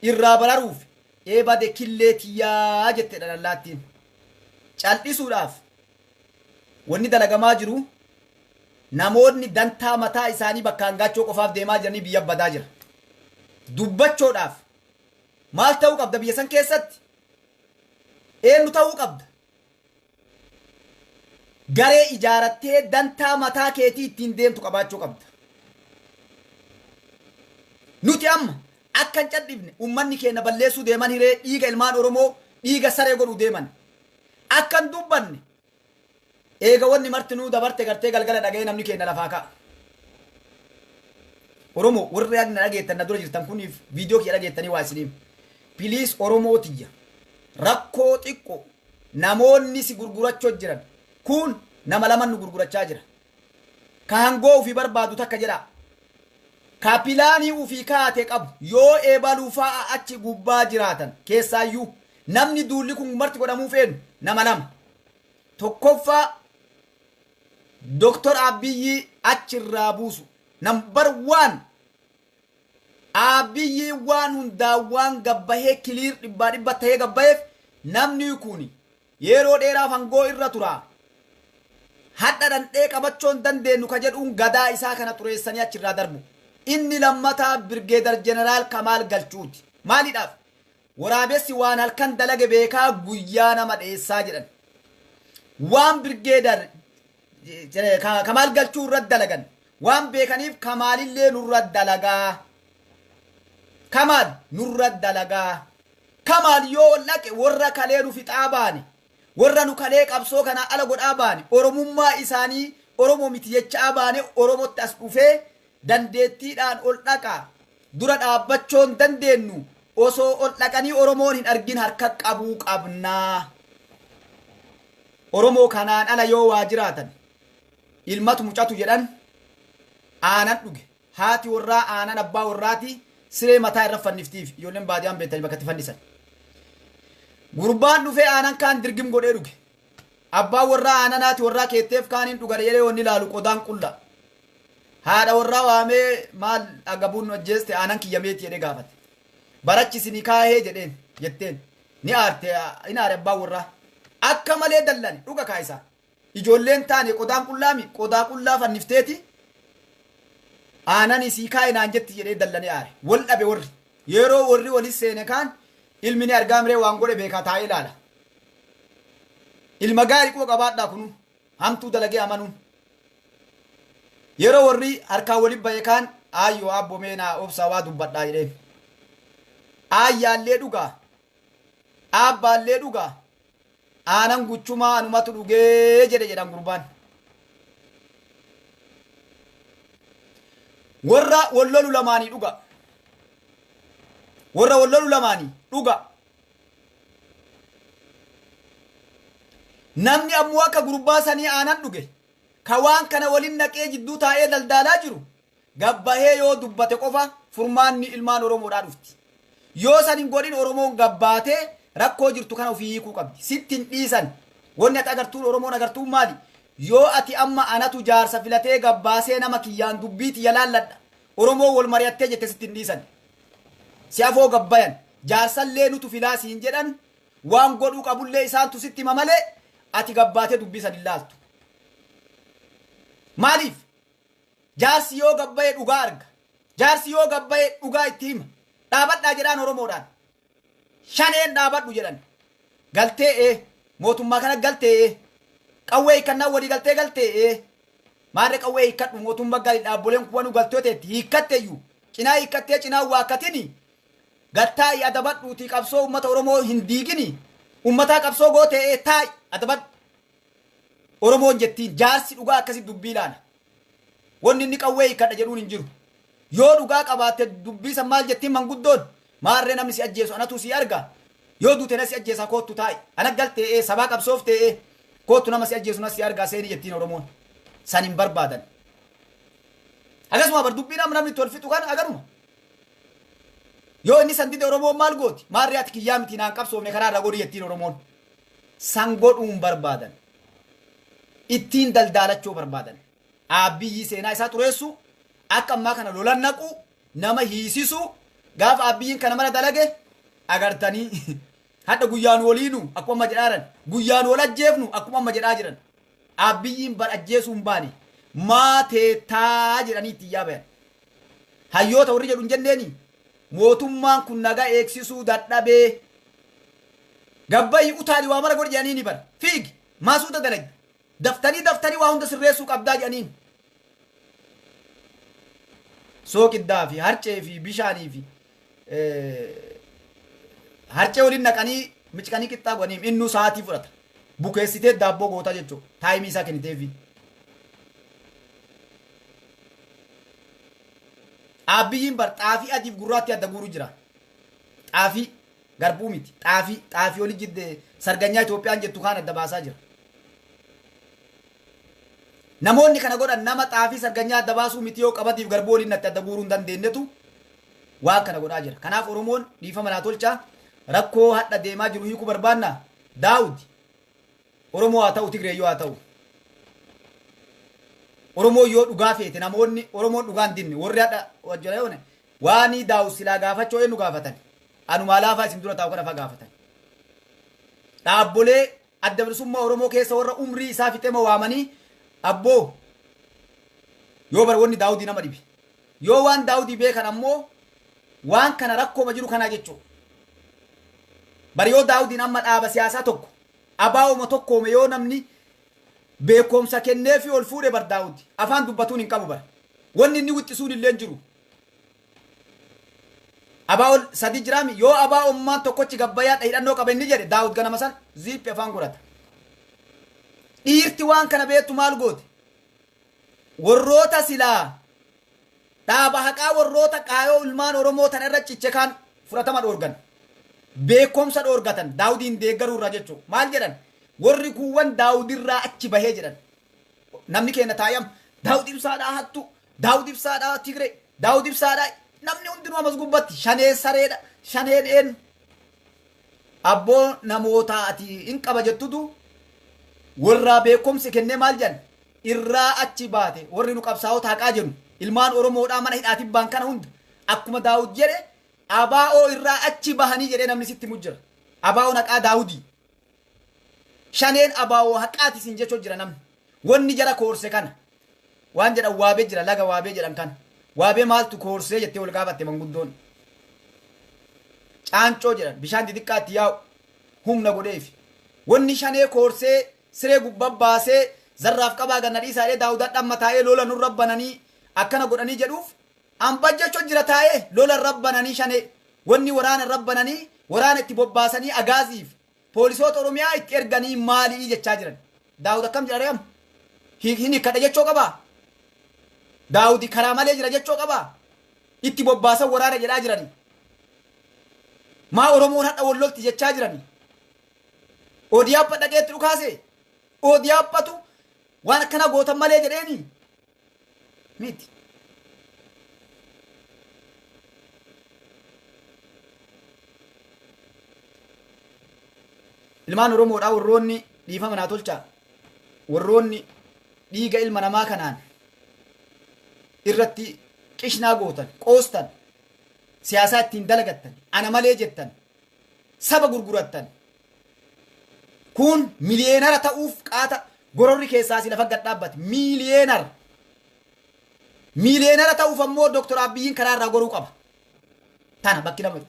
Speaker 1: Irraa bararuuf eeba de killeetiyyaa jettedha allaattiin. Cal'isuudhaaf wanni dalagamaa jiru namoonni dantaa mataa isaanii bakka hangaachoo qofaaf deemaa jiranii biyya badaa jira. Dubbachoodhaaf maal ta'uu qabda biyya san keessatti? Eenyu ta'uu qabda? Garee ijaarattee dantaa mataa keetii ittiin deemtu qabaachuu qabda. Nuti amma akkan cadhifne ummanni keenya balleessuu deeman hiree dhiiga ilmaan Oromoo dhiiga saree godhuu deeman. Akkan dubbanne eega wanni martinuu dabarte gartee galgala dhaga'ee namni keenya lafaa ka'a. Oromoo warri agna dhageettan na dura jirtan kuniif viidiyoo kiyya dhageettanii waa isiniif. Piliis Oromootiyya rakkoo xiqqoo namoonni si gurgurachoo jiran kun nama laman nu gurgurachaa jira. Ka hangoo ufii barbaadu takka jedha. Ka pilaanii ufii kaate qabu yoo eebaluu fa'a achi gubbaa jiraatan keessaayyuu namni duulli kun marti godhamuu feenu nama lama. Tokkoffaa Dr. Abiyyi achirraa buusu. Number 1 Abiyyi waan hundaa waan gabbahee kiliir dhibbaa ta'ee gabbaheef namni kun yeroo dheeraaf hangoo irra tura. Hadha dhandhee qabachoon dandeenyu ka jedhuun gadaa isaa kana xureessanii achirraa darbu. Inni lammataa Birgeedar Jeneraal Kamaal Galchuuti. Maaliidhaaf? Waraabessi waan halkan dalage beekaa guyyaa nama dheessaa jedhan. Waan Birgeedar Kamaal Galchuu irra dalagan waan beekaniif Kamaalillee nurra dalagaa. Kamaal nurra dalagaa. Kamaal yoo laqe warra kalee nu fixaa baane warra nu kalee qabsoo kana ala godhaa baane Oromummaa isaanii Oromoo miti jechaa baane Oromootti as dhufee dandeettiidhaan ol dhaqaa dura dhaabbachoon dandeenyu osoo ol dhaqanii Oromoon hin argin harka qabuu qabnaa. Oromoo kanaan ala yoo waa jiraatan ilmatu mucatu jedhan aanan dhuge haati warraa aanan abbaa warraati siree mataa irra fanniftiif ijoolleen baadiyaan beektanii bakka itti fannisan. Gurbaan dhufee aanan kaan dirgim godhee dhuge. Abbaan warraa aananaati warraa keetteef kaaniin dhugare jedhee wanni ilaalu qodaan qulla. Haadha warraa waamee maal agabuun hojjeeste aanan kiyyameeti jedhee gaafate. Barachisinii kaahee jedheen jetteen ni aarte abbaan warraa. Akka malee dallani dhuga kaayisaa. Ijoolleen taane qodaan qullaami qodaa qullaa fannifteeti. Aanan isii kaa'e naan jetti jedhee dallanii aare. Wal dhabe warri. Yeroo warri walis seene kaan ilmi ni argaa miree waan godhe beekaa taa'ee ilaala. Ilma gaarii quba qabaadhaa kunu hamtuu dalagee amanuun. Yeroo warri harkaa waliin bahe kaan aayyoo abbomee naa obsaa waa dubbadhaa jedheen. Aayyaallee dhugaa. Abbaallee dhugaa aanan guchumaa anumatu dhugee jedhan gurbaan. Warra wallolu lamaanii dhuga. Warra wallolu lamaanii dhuga. Namni ammoo akka gurbaa sanii aanan dhuge ka waan kana waliin naqee jidduu taa'ee daldaalaa jiru gabbahee yoo dubbate qofa furmaanni ilmaan Oromoodhaa dhufti. Yoo san hin godhin Oromoon gabbaatee rakkoo jirtu kana ofii hiikuu qabdi. Sittin dhiisan wanni ati agartuun Oromoon agartuun maali? Yoo ati amma anatu jaarsa filatee gabbaasee nama kiyyaan dubbiiti yalaalladha Oromoo wal mari'attee jette sittin dhiisan. Si afoo gabbayan jaarsallee nutu filaa siin jedhan waan godhuu qabullee isaantu sitti mamalee ati gabbaatee dubbisan hin laaltu. Maaliif? Jaarsi yoo gabbaye dhugaa arga. Jaarsi yoo gabbaye dhugaa itti hima. Dhaabadhaa jedhaan Oromoodhaan. Shaneen dhaabadhu jedhan. Galtee mootummaa kana galtee qawwee hiikkannaa walii galtee maarree qawwee hiikkadhu mootummaa galii dhaabboleen kuwanu galtooteetti hiikkatteeyyuu cinaa hiikkattee cinaa waakkatini gattaa'i adabadhuutii qabsoo ummata Oromoo hin diigini ummataa qabsoo gootee taa'i adabadhu Oromoon jettiin jaarsi dhugaa akkasii dubbii ilaala. Wanni inni qawwee hiikkadha jedhuun hin jiru. Yoo dhugaa qabaatte dubbiisan maal jettiin manguddoon maarree namni si ajjeesu anatu si arga. Yoo duute na si ajjeesaa koottu taa'i ana galtee sabaa qabsoof ta'ee koottu nama si ajjeesu na si argaa seeni jettiin Oromoon san hin barbaadan. Akkasuma bar dubbii namni tol fixu kan agaruma. Yoo inni san dide Oromoon maal gooti maarree ati kiyyaa miti naan qabsoofne karaa irra godhi jettiin Oromoon san godhuun barbaadan. Ittiin daldaalachuu barbaadan. Abbiyyi seenaa isaa xureessu akka ammaa kana lolan naqu nama hiisisu gaafa abiyyiin kana mala dalage agartanii hadda guyyaan waliinu akkuma amma jedhaaran guyyaan wal ajjeefnu akkuma amma jedhaa jiran abiyyiin bar ajjeesuu hin baane maateetaa jedhanii itti yaabayan. Hayyoota warri jedhu hin jenneeni mootummaan kun nagaa eegsisuu dadhabee gabbayyi utaali waa mara godhi jedhanii ni bara fiigi maasuuta dalage daftanii waa hunda sirreessuu qabdaa jedhaniin. Sookiddaa fi harcee fi bishaanii fi harcee waliin naqanii micqanii qixxaa godhaniif innuu sa'aatii fudhata. Bukeessitee daabboo goota jechuudha. Taayimii isaa kenniteefi. Abiyyiin bar xaafii adiif gurraatti adda guuru jira. Xaafii garbuu miti. Xaafii olii jiddee sarganyaa Itoophiyaan jettu kaan adda baasaa jira. Namoonni kana godhan nama xaafii sarganyaa adda baasuu miti yoo qabatiif garbuu waliin natti adda guuruu hin dandeenyetu waan kana godhaa jira. Kanaaf Oromoon dhiifama naa tolchaa rakkoo hadha deemaa jiru hiikuu barbaanna Daawud Oromoo haa ta'u Tigreeyyoo haa ta'u. Oromoo yoo dhugaa feete namoonni Oromoon dhugaan dinne warri hadha wajjira waanii Daawud silaa gaafachoo eenyu gaafatan anumaa laafaa isin dura taa'u kana faa gaafatan. Dhaabbolee adda bilisummaa Oromoo keessa warra umrii isaa fixee waamanii abboo yoo bar wanni Daawudii nama dhibe yoo waan Daawudii beekan ammoo waan kana rakkooma jiru kanaa jechuudha. Bari yoo Daawudiin amma dhaaba siyaasaa tokko abaa'uma tokkoome yoo namni beekumsa kennee fi ol fuudhe bar Daawudi afaan dubbatuun hin qabu bara wanni inni wixxisuun illee jiru. Abaa'ol sadi jiraami yoo abaa'ummaan tokkochi gabbayyaa hidhannoo qaba inni jedhe Daawud ganama san ziippi afaan godhata. Dhiirti waan kana beektu maal goote warroota silaa dhaaba haqaa warroota qaayoo ilmaan Oromoo tan irra ciche kaan fudhatama dhoorgan beekumsa dhoorgatan Daawudiin deeggaruu irraa jechuudha. Maal jedhan warri kuuwwan Daawudirraa achi bahee jedhan namni keenya taayam Daawud ibsaadhaa hattu Daawud ibsaadhaa Tigre Daawud ibsaadhaa namni hundinuu amas gubbatti shanee sareedha shaneen een abboo namoota ati hin qaba jettutu warraa beekumsi kennee maal jedhan irraa achi baate warri nu qabsaa'ota haqaa jennu ilmaan Oromoodhaa mana hidhaatiin baan kana hunda akkuma Daawud jedhe abaa'oo irraa achi bahanii jedhee namni sitti mujjira. Abaa'oon haqaa Daawudii shaneen abaa'oo haqaati isin jechoo jira namni wanni jara koorse kana waan jedhan waabee jira laga waabee jedhan kana waabee maaltu koorsee jettee wal gaafatte manguddoon caancoo jedhan bishaan xixiqqaatti yaa'u humna godheefi wanni shanee koorsee siree gubbaa baasee zarraaf qabaa ganna dhiisaadhee Daawudaan dhamma taa'ee lola nurra bananii akkana godhanii jedhuuf hamba jechoo jira taa'ee lola rabbananii shanee wanni waraana rabbananii waraana itti bobbaasanii agaaziif poolisoota oromiyaa itti erganii maalii jechaa jiran. Daawud akkam jira re'am hin hikkadha jechoo qabaa. Daawudi karaa malee jira jechoo qabaa. Itti bobbaasan waraana jedhaa jiranii. Maa oromoon hadha wallolti jechaa jiranii. Oodiyaapha dhaqeetti dhukaase. Oodiyaaphatu waan akkana gootan malee jedheeni miti. Ilmaan oromoodhaa warroonni dhiifama naa tolchaa. Warroonni dhiiga ilma namaa kanaan irratti qishnaa gootan qoostan siyaasaa ittiin dalagattan ana malee jettan saba gurgurattan kun miliyeenara ta'uuf qaata gororri keessaa si lafa gad dhaabbate miliyeenara ta'uuf ammoo Dr. Abiyyiin karaa irraa goruu qaba. Tana bakki nama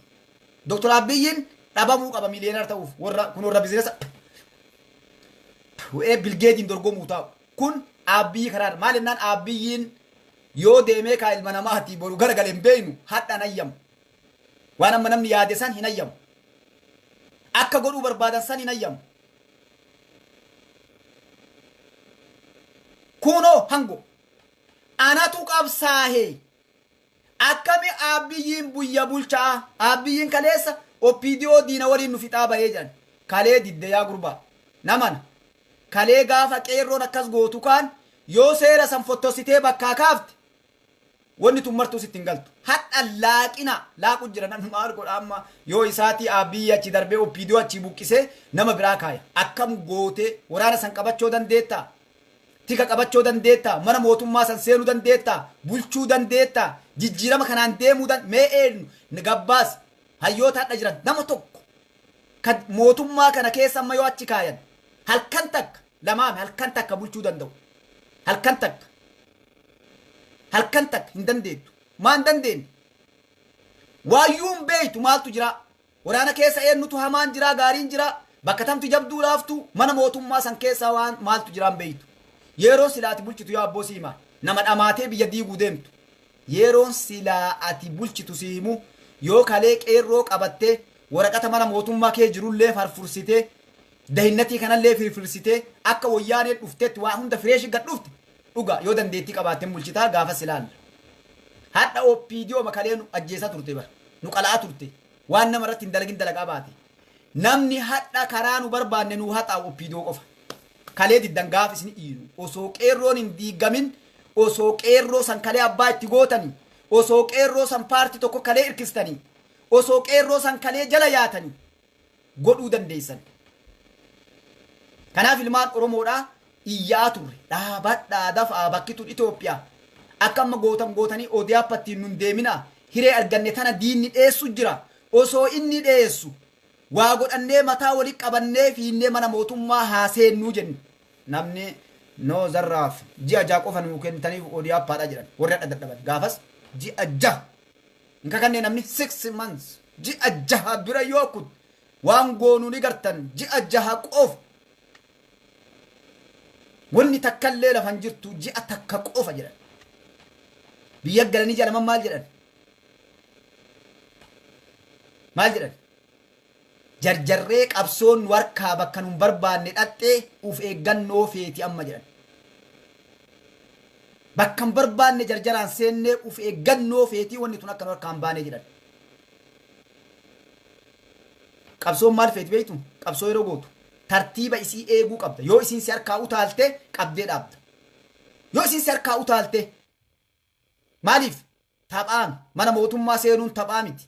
Speaker 1: Dr. Abiyyiin dhabamuu qaba miliyeenara ta'uuf kun warra bizinesa bilgeetiin dorgomuu ta'u kun Abiyyi karaa maal jennaan Abiyyiin yoo deemee kaa ilma namaati boru garagalee hin beeynu hadhaan hayyamu waan amma namni yaade san hin hayyamu akka godhuu barbaadan san hin hayyamu. Kunoo hango anatu qabsaahee akkami Abiyyiin buyya bulchaa Abiyyiin kaleessa OPDO diina waliin nu fixaa bahee jedhan kalee didde yaa gurbaa namana kalee gaafa qeerroon akkas gootu kaan yoo seera san fottositee bakkaa kaafte wanni tun martuu sitti hin galtu. Hadha laaqu jira namni maal godha amma yoo isaatii Abiyyi achi darbee OPDO achi buqqisee nama biraa kaaya akkam gootee waraana san qabachoo dandeettaa. Tika qabachoo dandeettaa mana mootummaa san seenuu dandeettaa bulchuu dandeettaa jijjiirama kanaan deemuu mee eenyu gabbaas hayyoota hadha jiran nama tokko kan mootummaa kana keessa amma yoo achi kaayan halkan takka lamaame halkan takka bulchuu danda'u halkan takka hin dandeettu maan dandeenye waayyuun beeytu maaltu jira waraana keessa eenyutu hamaan jira gaariin jira bakka tamtu jabduu laaftu mana mootummaa san keessa waan maaltu jiraan beeytu. Yeroon silaati bulchitu yoo abboo siimaa nama dhamaatee biyya diiguu deemtu yeroon silaa ati bulchitu siimu yoo kalee qeerroo qabattee waraqata mana mootummaa kee jirullee farfursitee dahinnatii kanallee firfirsitee akka wayyaanee dhuftetti waa hunda fireeshi gad dhufte dhuga yoo dandeettii qabaatteen bulchitaa gaafa silaan hadha OPDO makalee nu ajjeesaa turte bara nu qalaa turte waan nama irratti hin dalagin dalagaa baate namni hadha karaa nu barbaanne nu haxaa OPDO qofa. Kalee diddan gaaf isin dhiiru osoo qeerroon hin diigamin osoo qeerroo san kalee abbaa itti gootanii osoo qeerroo san paartii tokko kalee irkistanii osoo qeerroo san kalee jala yaatanii godhuu dandeessan. Kanaaf ilmaan oromoodhaa iyyaa turre dhaabadhaa dafaa bakkituun Itoophiyaa akka amma gootanii Oodiyaaphatti nun deemina hiree arganne tana diinni dheessu jira osoo inni dheessu. Waa godhannee mataa walii qabannee fiinnee mana mootummaa haaseennuu jennu namni noo zarraaf ji'a jaha qofa nuu kennitaniif Oodiyaaphaadha jedhan warri hadha dadhaban gaafas ji'a jaha hinka kannee namni 6 months ji'a jaha bira yoo kun waan goonuu ni gartan ji'a jaha qofa wanni takkallee lafan jirtu ji'a takka qofa jedhan biyya galanii jedhaman maal jedhan jarjarree qabsoon warkaa bakka nun barbaanne dhaxxee uf eeggannoo feeti amma jedhan bakka hin barbaanne jarjaraan seennee uf eeggannoo feetii wanni tun akka warkaan baanee jedhan qabsoon maal feeti beektu qabsoo yeroo gootu tartiiba isii eeguu qabda yoo isiin si harkaa utaalte qabdee dhaabda yoo isiin si harkaa utaalte maaliif taphaan mana mootummaa seenuun taphaa miti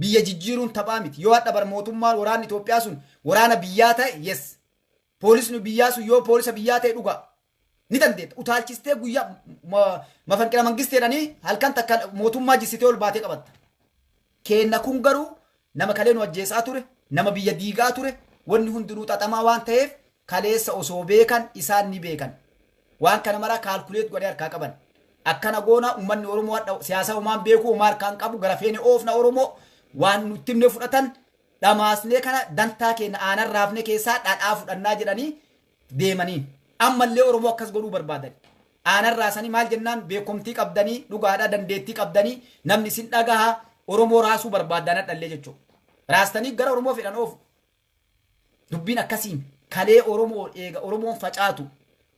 Speaker 1: biyya jijjiiruun taphaa miti yoo hadha bar mootummaan waraanni Itoophiyaa sun waraana biyyaa ta'e yes poolisni biyyaa sun yoo poolisa biyyaa ta'e dhuga ni dandeetta utaalchistee guyyaa mafanqila mangisteedhanii halkan takka mootummaa jissitee ol baatee qabatta keenna kun garuu nama kalee nu ajjeesaa ture nama biyya diigaa ture wanni hundinuu xaxamaa waan ta'eef kaleessa osoo beekan isaan ni beekan waan kana mara kaalkuleet godhee harkaa qaban akkana goona ummanni Oromoo siyaasa umaan beeku umaa harkaan qabu gara feene oofna Oromoo waan nutti himne fudhatan dhamaasnee kana dantaa keenya aanan raafne keessaa dhadhaa fudhannaa jedhanii deemaniin ammallee Oromoo akkas godhuu barbaadan aanan raasanii maal jennaan beekomtii qabdanii dhugaadhaa dandeettii qabdanii namni sin dhagaha Oromoo raasuu barbaadan dhallee jechuudha. Raastanii gara Oromoo fedhan oofu. Dubbiin akkasiin kalee Oromoo eega Oromoon facaatu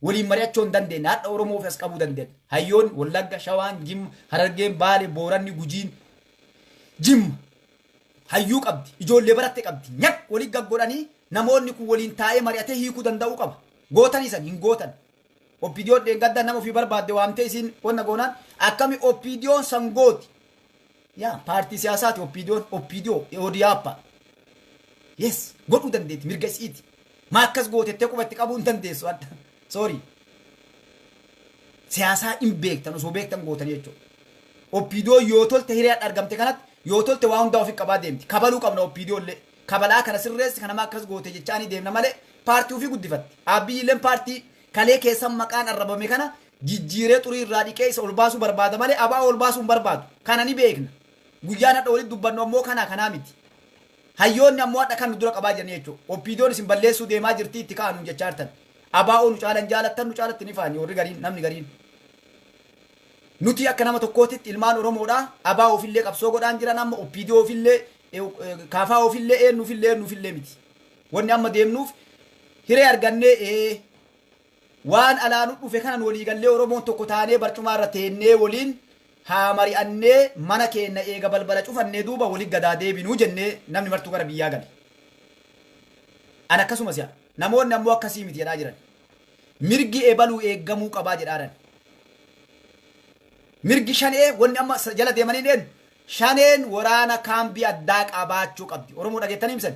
Speaker 1: waliin mari'achuu hin dandeenye hadha Oromoo fi as qabuu dandeenye. Hayyoon Wallagga, Shawaan, Jimma, Harargeen, Baalee, Booranni, Gujiin, Jimma hayyuu qabdi. Ijoollee baratte qabdi. Nyak walii gaggodhanii namoonni kun waliin taa'ee mari'atee hiikuu danda'uu qaba. Gootan isan hin gootan. Oppiidiyoon dheengadda nama ofii barbaadde waamtee isin wanna goonaan akkami oppiidiyoon sangooti. Yaa paartii siyaasaati oppiidiyoo ODP. Yes godhuu dandeetti mirga isiiti. Ma akkas gootettee qubatti qabuu hin dandeessu adda. Sorry. Siyaasaa hin beektan osoo beektan gootan jechuudha. Oppiidiyoo yoo tolte hiriyaa argamte kanatti yoo tolte waa hundaa ofii qabaa deemti. Kabaluu qabna oppiidiyoollee. Kabalaa kana sirreessi kana akkas goote jechaanii deemna malee paartii ofii guddifatti. Abiyyiilleen paartii kalee keessan maqaan arrabame kana jijjiiree xurii irraa dhiqee isa ol baasuu barbaada malee abaa ol baasuu hin barbaadu. Kana ni beekna. Guyyaan hadha walitti dubbannu ammoo kanaa miti. Hayyoonni ammoo hadha kan dura qabaa jiran jechuudha. Oppiidiyoon isin balleessuu deemaa jirti itti kaa'anu jechaa jirtan. Abaa nu caalan jaalattan nu caalatti ni faani warri gariin namni gariin. Nuti akka nama tokkootitti ilmaan Oromoodha. Abaa ofillee qabsoo godhaan jiran amma oppiidiyoo ofillee kaafaa ofillee eenyuufillee miti. Wanni amma deemnuuf hiree argannee waan alaanu dhufe kanan walii gallee Oromoon tokko taanee barcumaa irra teennee waliin haa mari'annee mana keenya eega balbala cufannee duuba walii gadaa deebinuu jennee namni martuu gara biyyaa gale. An akkasumas yaa namoonni ammoo akkasii miti jedhaa jiran. Mirgi eebaluu eeggamuu qabaa jedhaaran. Mirgi shanee wanni amma jala deemanii eenyu shaneen waraana kaambii addaa qabaachuu qabdi. Oromoo dhageettanii himsan.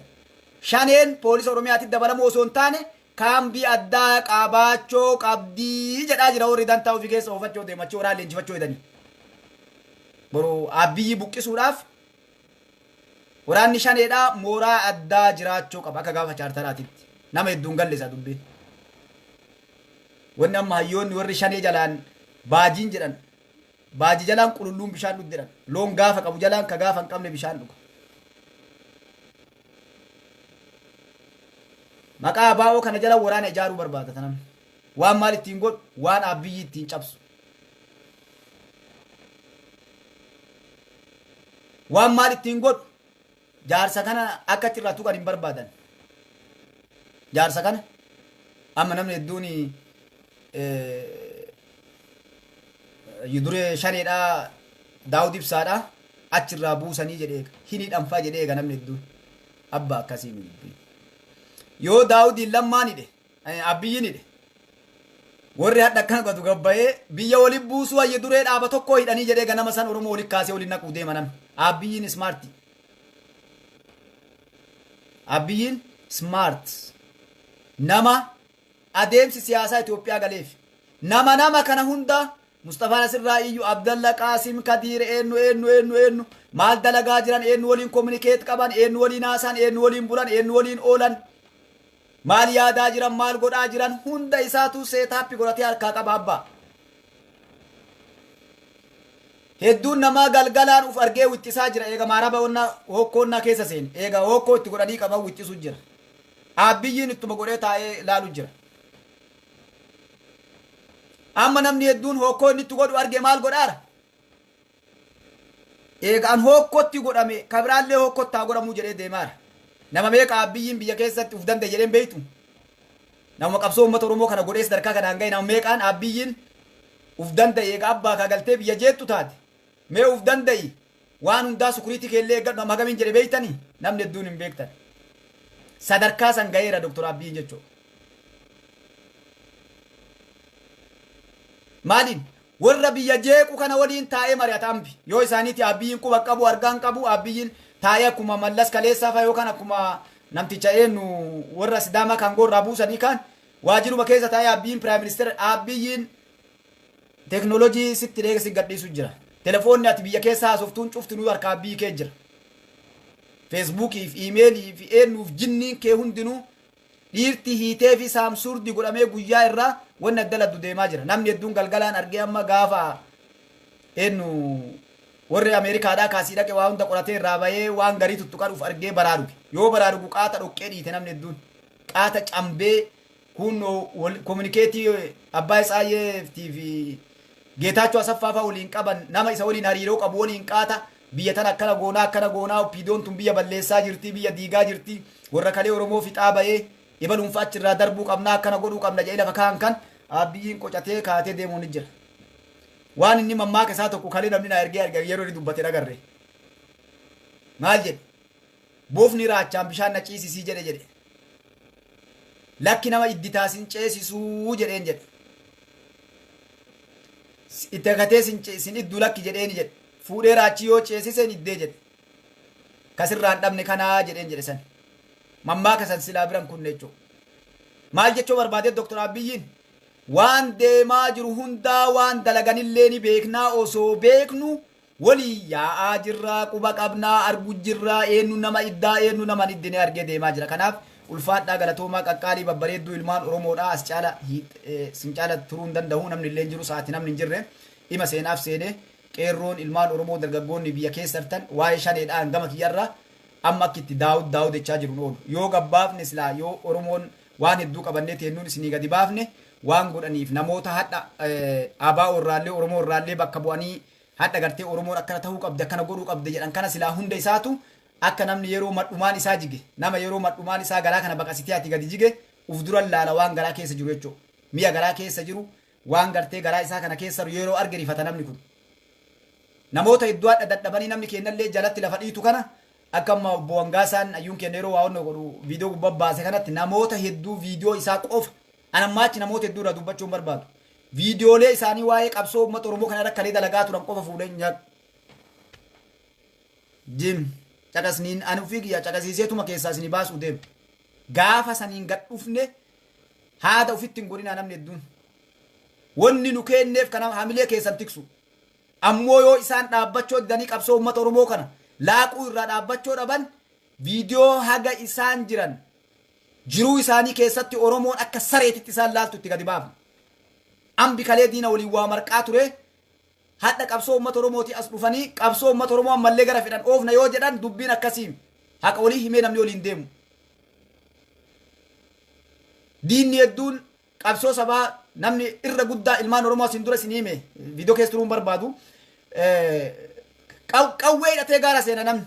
Speaker 1: Shaneen poolisa Oromiyaatti dabalamoo osoo hin taane kaambii addaa qabaachuu qabdii jedhaa jira warri dantaa ofii keessa oofachuu deemachuu waraana leenjifachuu jedhanii. Boroo Abiyyi buqqisuudhaaf waraanni shaneedhaa mooraa addaa jiraachuu qaba akka gaafa chaartaraatitti. Nama hedduun galleessa dubbiin. Wanni amma hayyoonni warri shanee jalaan baajiin jedhan. Baaji jalaan qululluun bishaan dhugu jedhan. Loon gaafa qabu jalaan ka gaafa hin qabne bishaan dhuga. Maqaa abaa'oo kana jala waraana ijaaruu barbaada tanam. Waan maal ittiin godhu waan Abiyyi ittiin cabsu. Waan maal ittiin godhu jaarsa kana akka irraa tuqan hin barbaadan. Jaarsa kana amma namni hedduun duree shaneedhaa Daawud Ibsaadhaa achirraa buusanii jedhee hin hidhanfaa jedhee eega namni hedduun abba akkasii dubbii. Yoo Daawudiin lammaan hidhe Abiyyiin hidhe warri hadha akkana godhu gabbayee biyya waliin buusuu hayya duree dhaaba tokko hidhanii jedhee ganama san Oromoo waliin kaasee waliin naquu deema namni. Abiyyiin smarti. Abiyyiin smart. Nama adeemsi siyaasaa Itoophiyaa galeef. Nama kana hunda Mustafaa Nasirraa Iyyuu Abdalla Qaasim Kadiir eenyu maal dalagaa jiran eenyu waliin kominikeet qaban eenyu waliin haasaan eenyu waliin bulan eenyu waliin oolan maal yaadaa jiran maal godhaa jiran hunda isaatu seetaappi godhatee harkaa qaba abbaa. Hedduun namaa galgalaan uf argee wixxisaa jira eega maaraba hokkoonnaa keessa seeni eega hokkoo itti godhanii qaban wixxisuu jira. Abiyyiin ittuma godhee taa'ee laalu jira. Amma namni hedduun hokkoo inni itti godhu arge maal godhaara? Eegaan hokkootti godhame kabiraallee hokkottaa godhamuu jedhee deemaara. Nama meeqa Abiyyiin biyya keessatti uf danda'e jedheen beeytu? Nama qabsoo uummata Oromoo kana godhee sadarkaa kanaan ga'e nama meeqaan Abiyyiin uf danda'e eega abbaa kaagaltee biyya jeettu taate mee uf danda'i waan hundaa sukuriitii keellee eeggadhu nama hagamiin jedhe beeytanii namni hedduun hin beektan. Sadarkaa san ga'eera Dr. Abiyyiin jechuudha. Maaliin warra biyya jeequ kana waliin taa'ee mari'atambi yoo isaaniiti Abiyyiin quba qabu argaan qabu Abiyyiin taa'ee akkuma mallas kaleessaa fa'a yookaan akkuma namticha eenyu warra Sidaamaa kan gorraa buusanii kan waajiruma keessa taa'ee Abiyyiin Piraayim Ministeera Abiyyiin teknoolojii sitti deegasi gadhiisu jira. Telefoonni ati biyya keessa haasoftuun cuftinuu harka Abiyyi kee jira. Feesbuukii fi iimeelii fi eenyuuf jinniin kee hundinuu dhiirti hiitee fi saamsuurdi godhamee guyyaa irraa wanni adda laddu deemaa jira. Namni hedduun galgalaan argee amma gaafa eenyu warri Ameerikaadhaa kaasii dhaqe waa hunda qoratee irraa bahee waan garii tuttuqaadhuuf argee baraaruge. Yoo baraarugu qaata dhoqqee dhiite namni hedduun qaata cambee kun kominikeetii Abbaa Isaayeetii fi Geetaachoo Asaffaa fa'aa waliin qaban nama isa waliin hariiroo qabu waliin qaata biyya tan akkana goonaa oppiidoon tun biyya balleessaa jirti biyya diigaa jirti warra kalee oromoo fixaa ba'ee ibaluunfa achirraa darbuu qabnaa akkana godhuu qabna jedhee lafa kaan kan abiyyiin qocatee kaatee deemuun ni jira waan inni mammaaka isaa tokko kalee namni na ergee yeroo inni dubbate dhagarre maal jedhe boofni raachaan bishaan na ciisisii jedhe lakki nama idditaasin ceesisuu jedheen jedhe itti gatee sin idduu lakki jedheeni jedhe fuudhee raachii yoo ceesiseen iddee jedhe kasirraan dhabne kanaa jedheen jedhe san mammaaka san silaa biran kunne jechuu maal jechuu barbaadee Dr. Abiyyiin waan deemaa jiru hundaa waan dalaganillee ni beeknaa osoo beeknu walii yaa'aa jirraa quba qabnaa argu jirraa eenyu nama iddaa eenyu nama iddine argee deemaa jira kanaaf ulfaadhaa galatoomaa qaqqaalii babbareedduu ilmaan oromoodhaa as caala sin caala turuu hin danda'u namni illee jiru sa'aatii namni hin jirre dhima seenaaf seenee qeerroon ilmaan oromoo dargaggoonni biyya keessartan waa'ee shaneedhaan gama kiyyarraa amma akkitti daawud jechaa jiru oolu yoo gabbaafne silaa yoo oromoon waan hedduu qabannee teennuun isinii gadi baafne waan godhaniif namoota hadha abaa orraallee oromoo orraallee bakka bu'anii hadha gartee oromoon akkana ta'uu qabde akkana godhuu qabde jedhan kana silaa hunda isaatu akka namni yeroo madhumaan isaa jige nama yeroo madhumaan isaa garaa kana baqasitee ati gadi jige uf dura laala waan garaa keessa jiru jechuu mi'a garaa keessa jiru waan gartee garaa isaa kana keessa yeroo arge rifata namni kun namoota hedduu hadha dadhabanii namni kennallee jalatti lafa dhiitu kana akka amma obbo Wangaasaan ayyuun kenna yeroo waa onnoo godhu viidiyoo gubbaa baase kanatti namoota hedduu viidiyoo isaa qofa anamaachi namoota hedduu irraa dubbachuun barbaadu viidiyoolee isaanii waa'ee qabsoo uummata oromoo kana rakkalee dalagaa turan qofa fuudhee nyaaq jim caqasniin ani ufii kiyya caqasiiseetuma keessaa isinii baasuu deemu gaafa saniin gad dhufne haada ufitti hin godhinaa namni hedduun wanni nu kenneef kana hamilee keessan tiksu ammoo yoo isaan dhaabbachoo didanii qabsoo uummata oromoo kana laaquu irraa dhaabbachoo dhaban viidiyoo haga isaan jiran jiruu isaanii keessatti oromoon akka sareetitti isaan laaltu itti gadi baafna ambi kalee diina waliin waa marqaa ture hadha qabsoo uummata oromooti as dhufanii qabsoo uummata oromoo ammallee gara fedhan oofna yoo jedhan dubbiin akkasiin haqa walii himee namni waliin deemu diinni hedduun qabsoo sabaa namni irra guddaa ilmaan oromoo asin dura isin hime viidiyoo keessa turuun barbaadu qawwee hidhatee gaara seena namni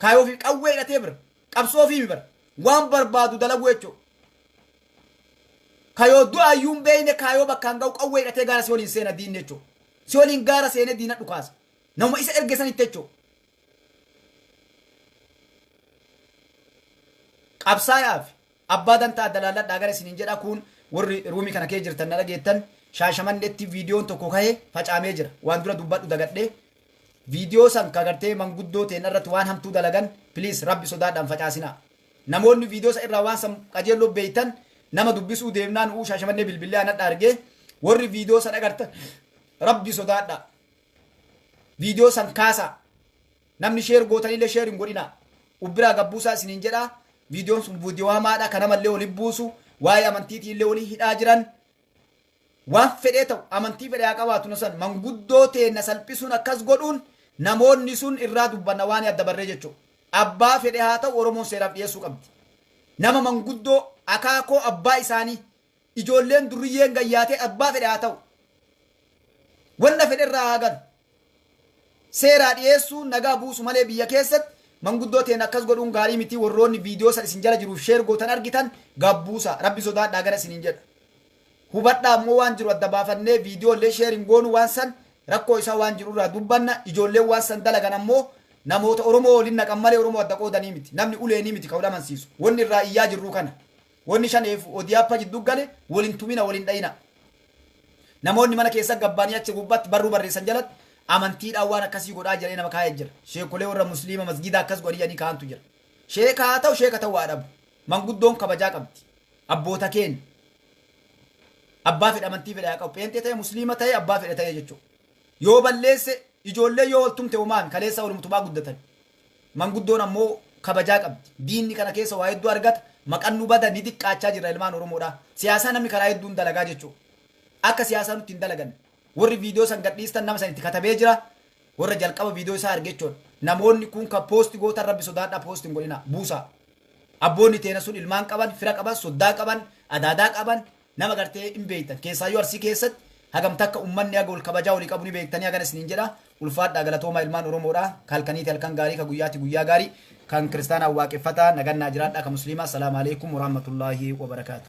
Speaker 1: kaayoo fi qawwee hidhatee bira qabsoo fi bira waan barbaadu dalagu jechuu kayoo du'aayyuun beeyne kaayoo bakkaan ga'u qawwee hidhatee gaara si waliin seena diinni jechuu si waliin gaara seene diina dhukaasa nama isa ergesanitti jechuu qabsaayaaf abbaa dantaa dalaaladhaa gara isiniin jedha kun warri ruumii kana kee jirtan na dhageettan shaashamannetti viidiyoon tokko ka'ee facaamee jira waan dura dubbadhu dagadhee viidiyoo san kagartee manguddoo ta'en irratti waan hamtuu dalagan piliis rabbi sodaadhaan facaasinaa namoonni viidiyoo san irraa waan san qajeelloo beeytan nama dubbisuu deemnaan uu shaashamannee bilbilee anadha argee warri viidiyoo san agartan rabbi sodaadha viidiyoo san kaasa namni sheer gootanillee sheer hin godhina ubbiraa gabbuusaa isiniin jedha viidiyoon sun viidiyoo hamaadha kanamallee waliin buusu waa'ee amantiitiillee walii hidhaa jiran waan fedhee ta'u amantii fedhee haa qabaatu san manguddoo teenna salphisuun akkas godhuun namoonni sun irraa dubbanna waan adda barree jechuudha abbaa fedhee haa ta'u oromoon seeraaf dhiyeessuu qabdi nama manguddoo akaakoo abbaa isaanii ijoolleen duriyyeen gayyaatee abbaa fedhee haa ta'u wanda fedhe irraa haa galu seeraa dhiyeessuu nagaa buusu malee biyya keessatti manguddoo teen akkas godhuun gaarii miti warroonni viidiyoo san isin jala jiruuf sheer gootan argitan gabbuusa rabbi sodaadhaa gara isiniin jedha hubadhaa ammoo waan jiru adda baafannee viidiyoolee sheer hin goonu waan san rakkoo isaa waan jiru irraa dubbanna ijoolleen waan san dalagan ammoo namoota oromoo waliin naqan malee oromoo adda qoodanii miti namni uleenii miti ka'uu amansiisu wanni irraa iyyaa jirru kana wanni shaneef odiyaappa jiddu gale waliin tumina waliin dhayina namoonni mana keessa gabbaanii achi gubbaatti barruu barreessan jalatti amantiidhaan waan akkasii godhaa jedhee nama kaa'ee jira sheekolee warra musliima masgida akkas godhanii kaa'antu jira sheeka haa ta'u sheeka ta'uu haa dhabu manguddoon kabajaa qabdi abboota keenya abbaa fedhe amantii fedhe haa qabu pheenxee ta'e musliima ta'e abbaa fedhe ta'e jechuudha yoo balleesse ijoollee yoo waltumte uumaan kaleessa walumtumaa guddatan manguddoon ammoo kabajaa qabdi diinni kana keessa waa hedduu argata maqannu bada ni xiqqaachaa jira ilmaan oromoodha siyaasaa namni karaa hedduun dalagaa jechuudha akka siyaasaa nutti hin dalagan warri viidiyoo san gadhiistan nama san itti katabee jira warra jalqaba viidiyoo isaa argechoon namoonni kun ka poosti gootan rabbi sodaadhaa poosti hin godhina buusa abboonni teena sun ilmaan qaban fira qaban soddaa qaban adaadaa qaban nama gartee hin beeytan keessaayyuu arsii keessatti hagam takka ummanni aga ol kabajaa olii qabu ni beektanii hagan isiniin jedha ulfaadhaa galatooma ilmaan oromoodha kalkaniiti halkan gaarii ka guyyaati guyyaa gaarii kan kiristaanaa waaqeffataa nagannaa jiraadha ka musliimaa salaamu alaikum warahmatullaahi wabarakaatu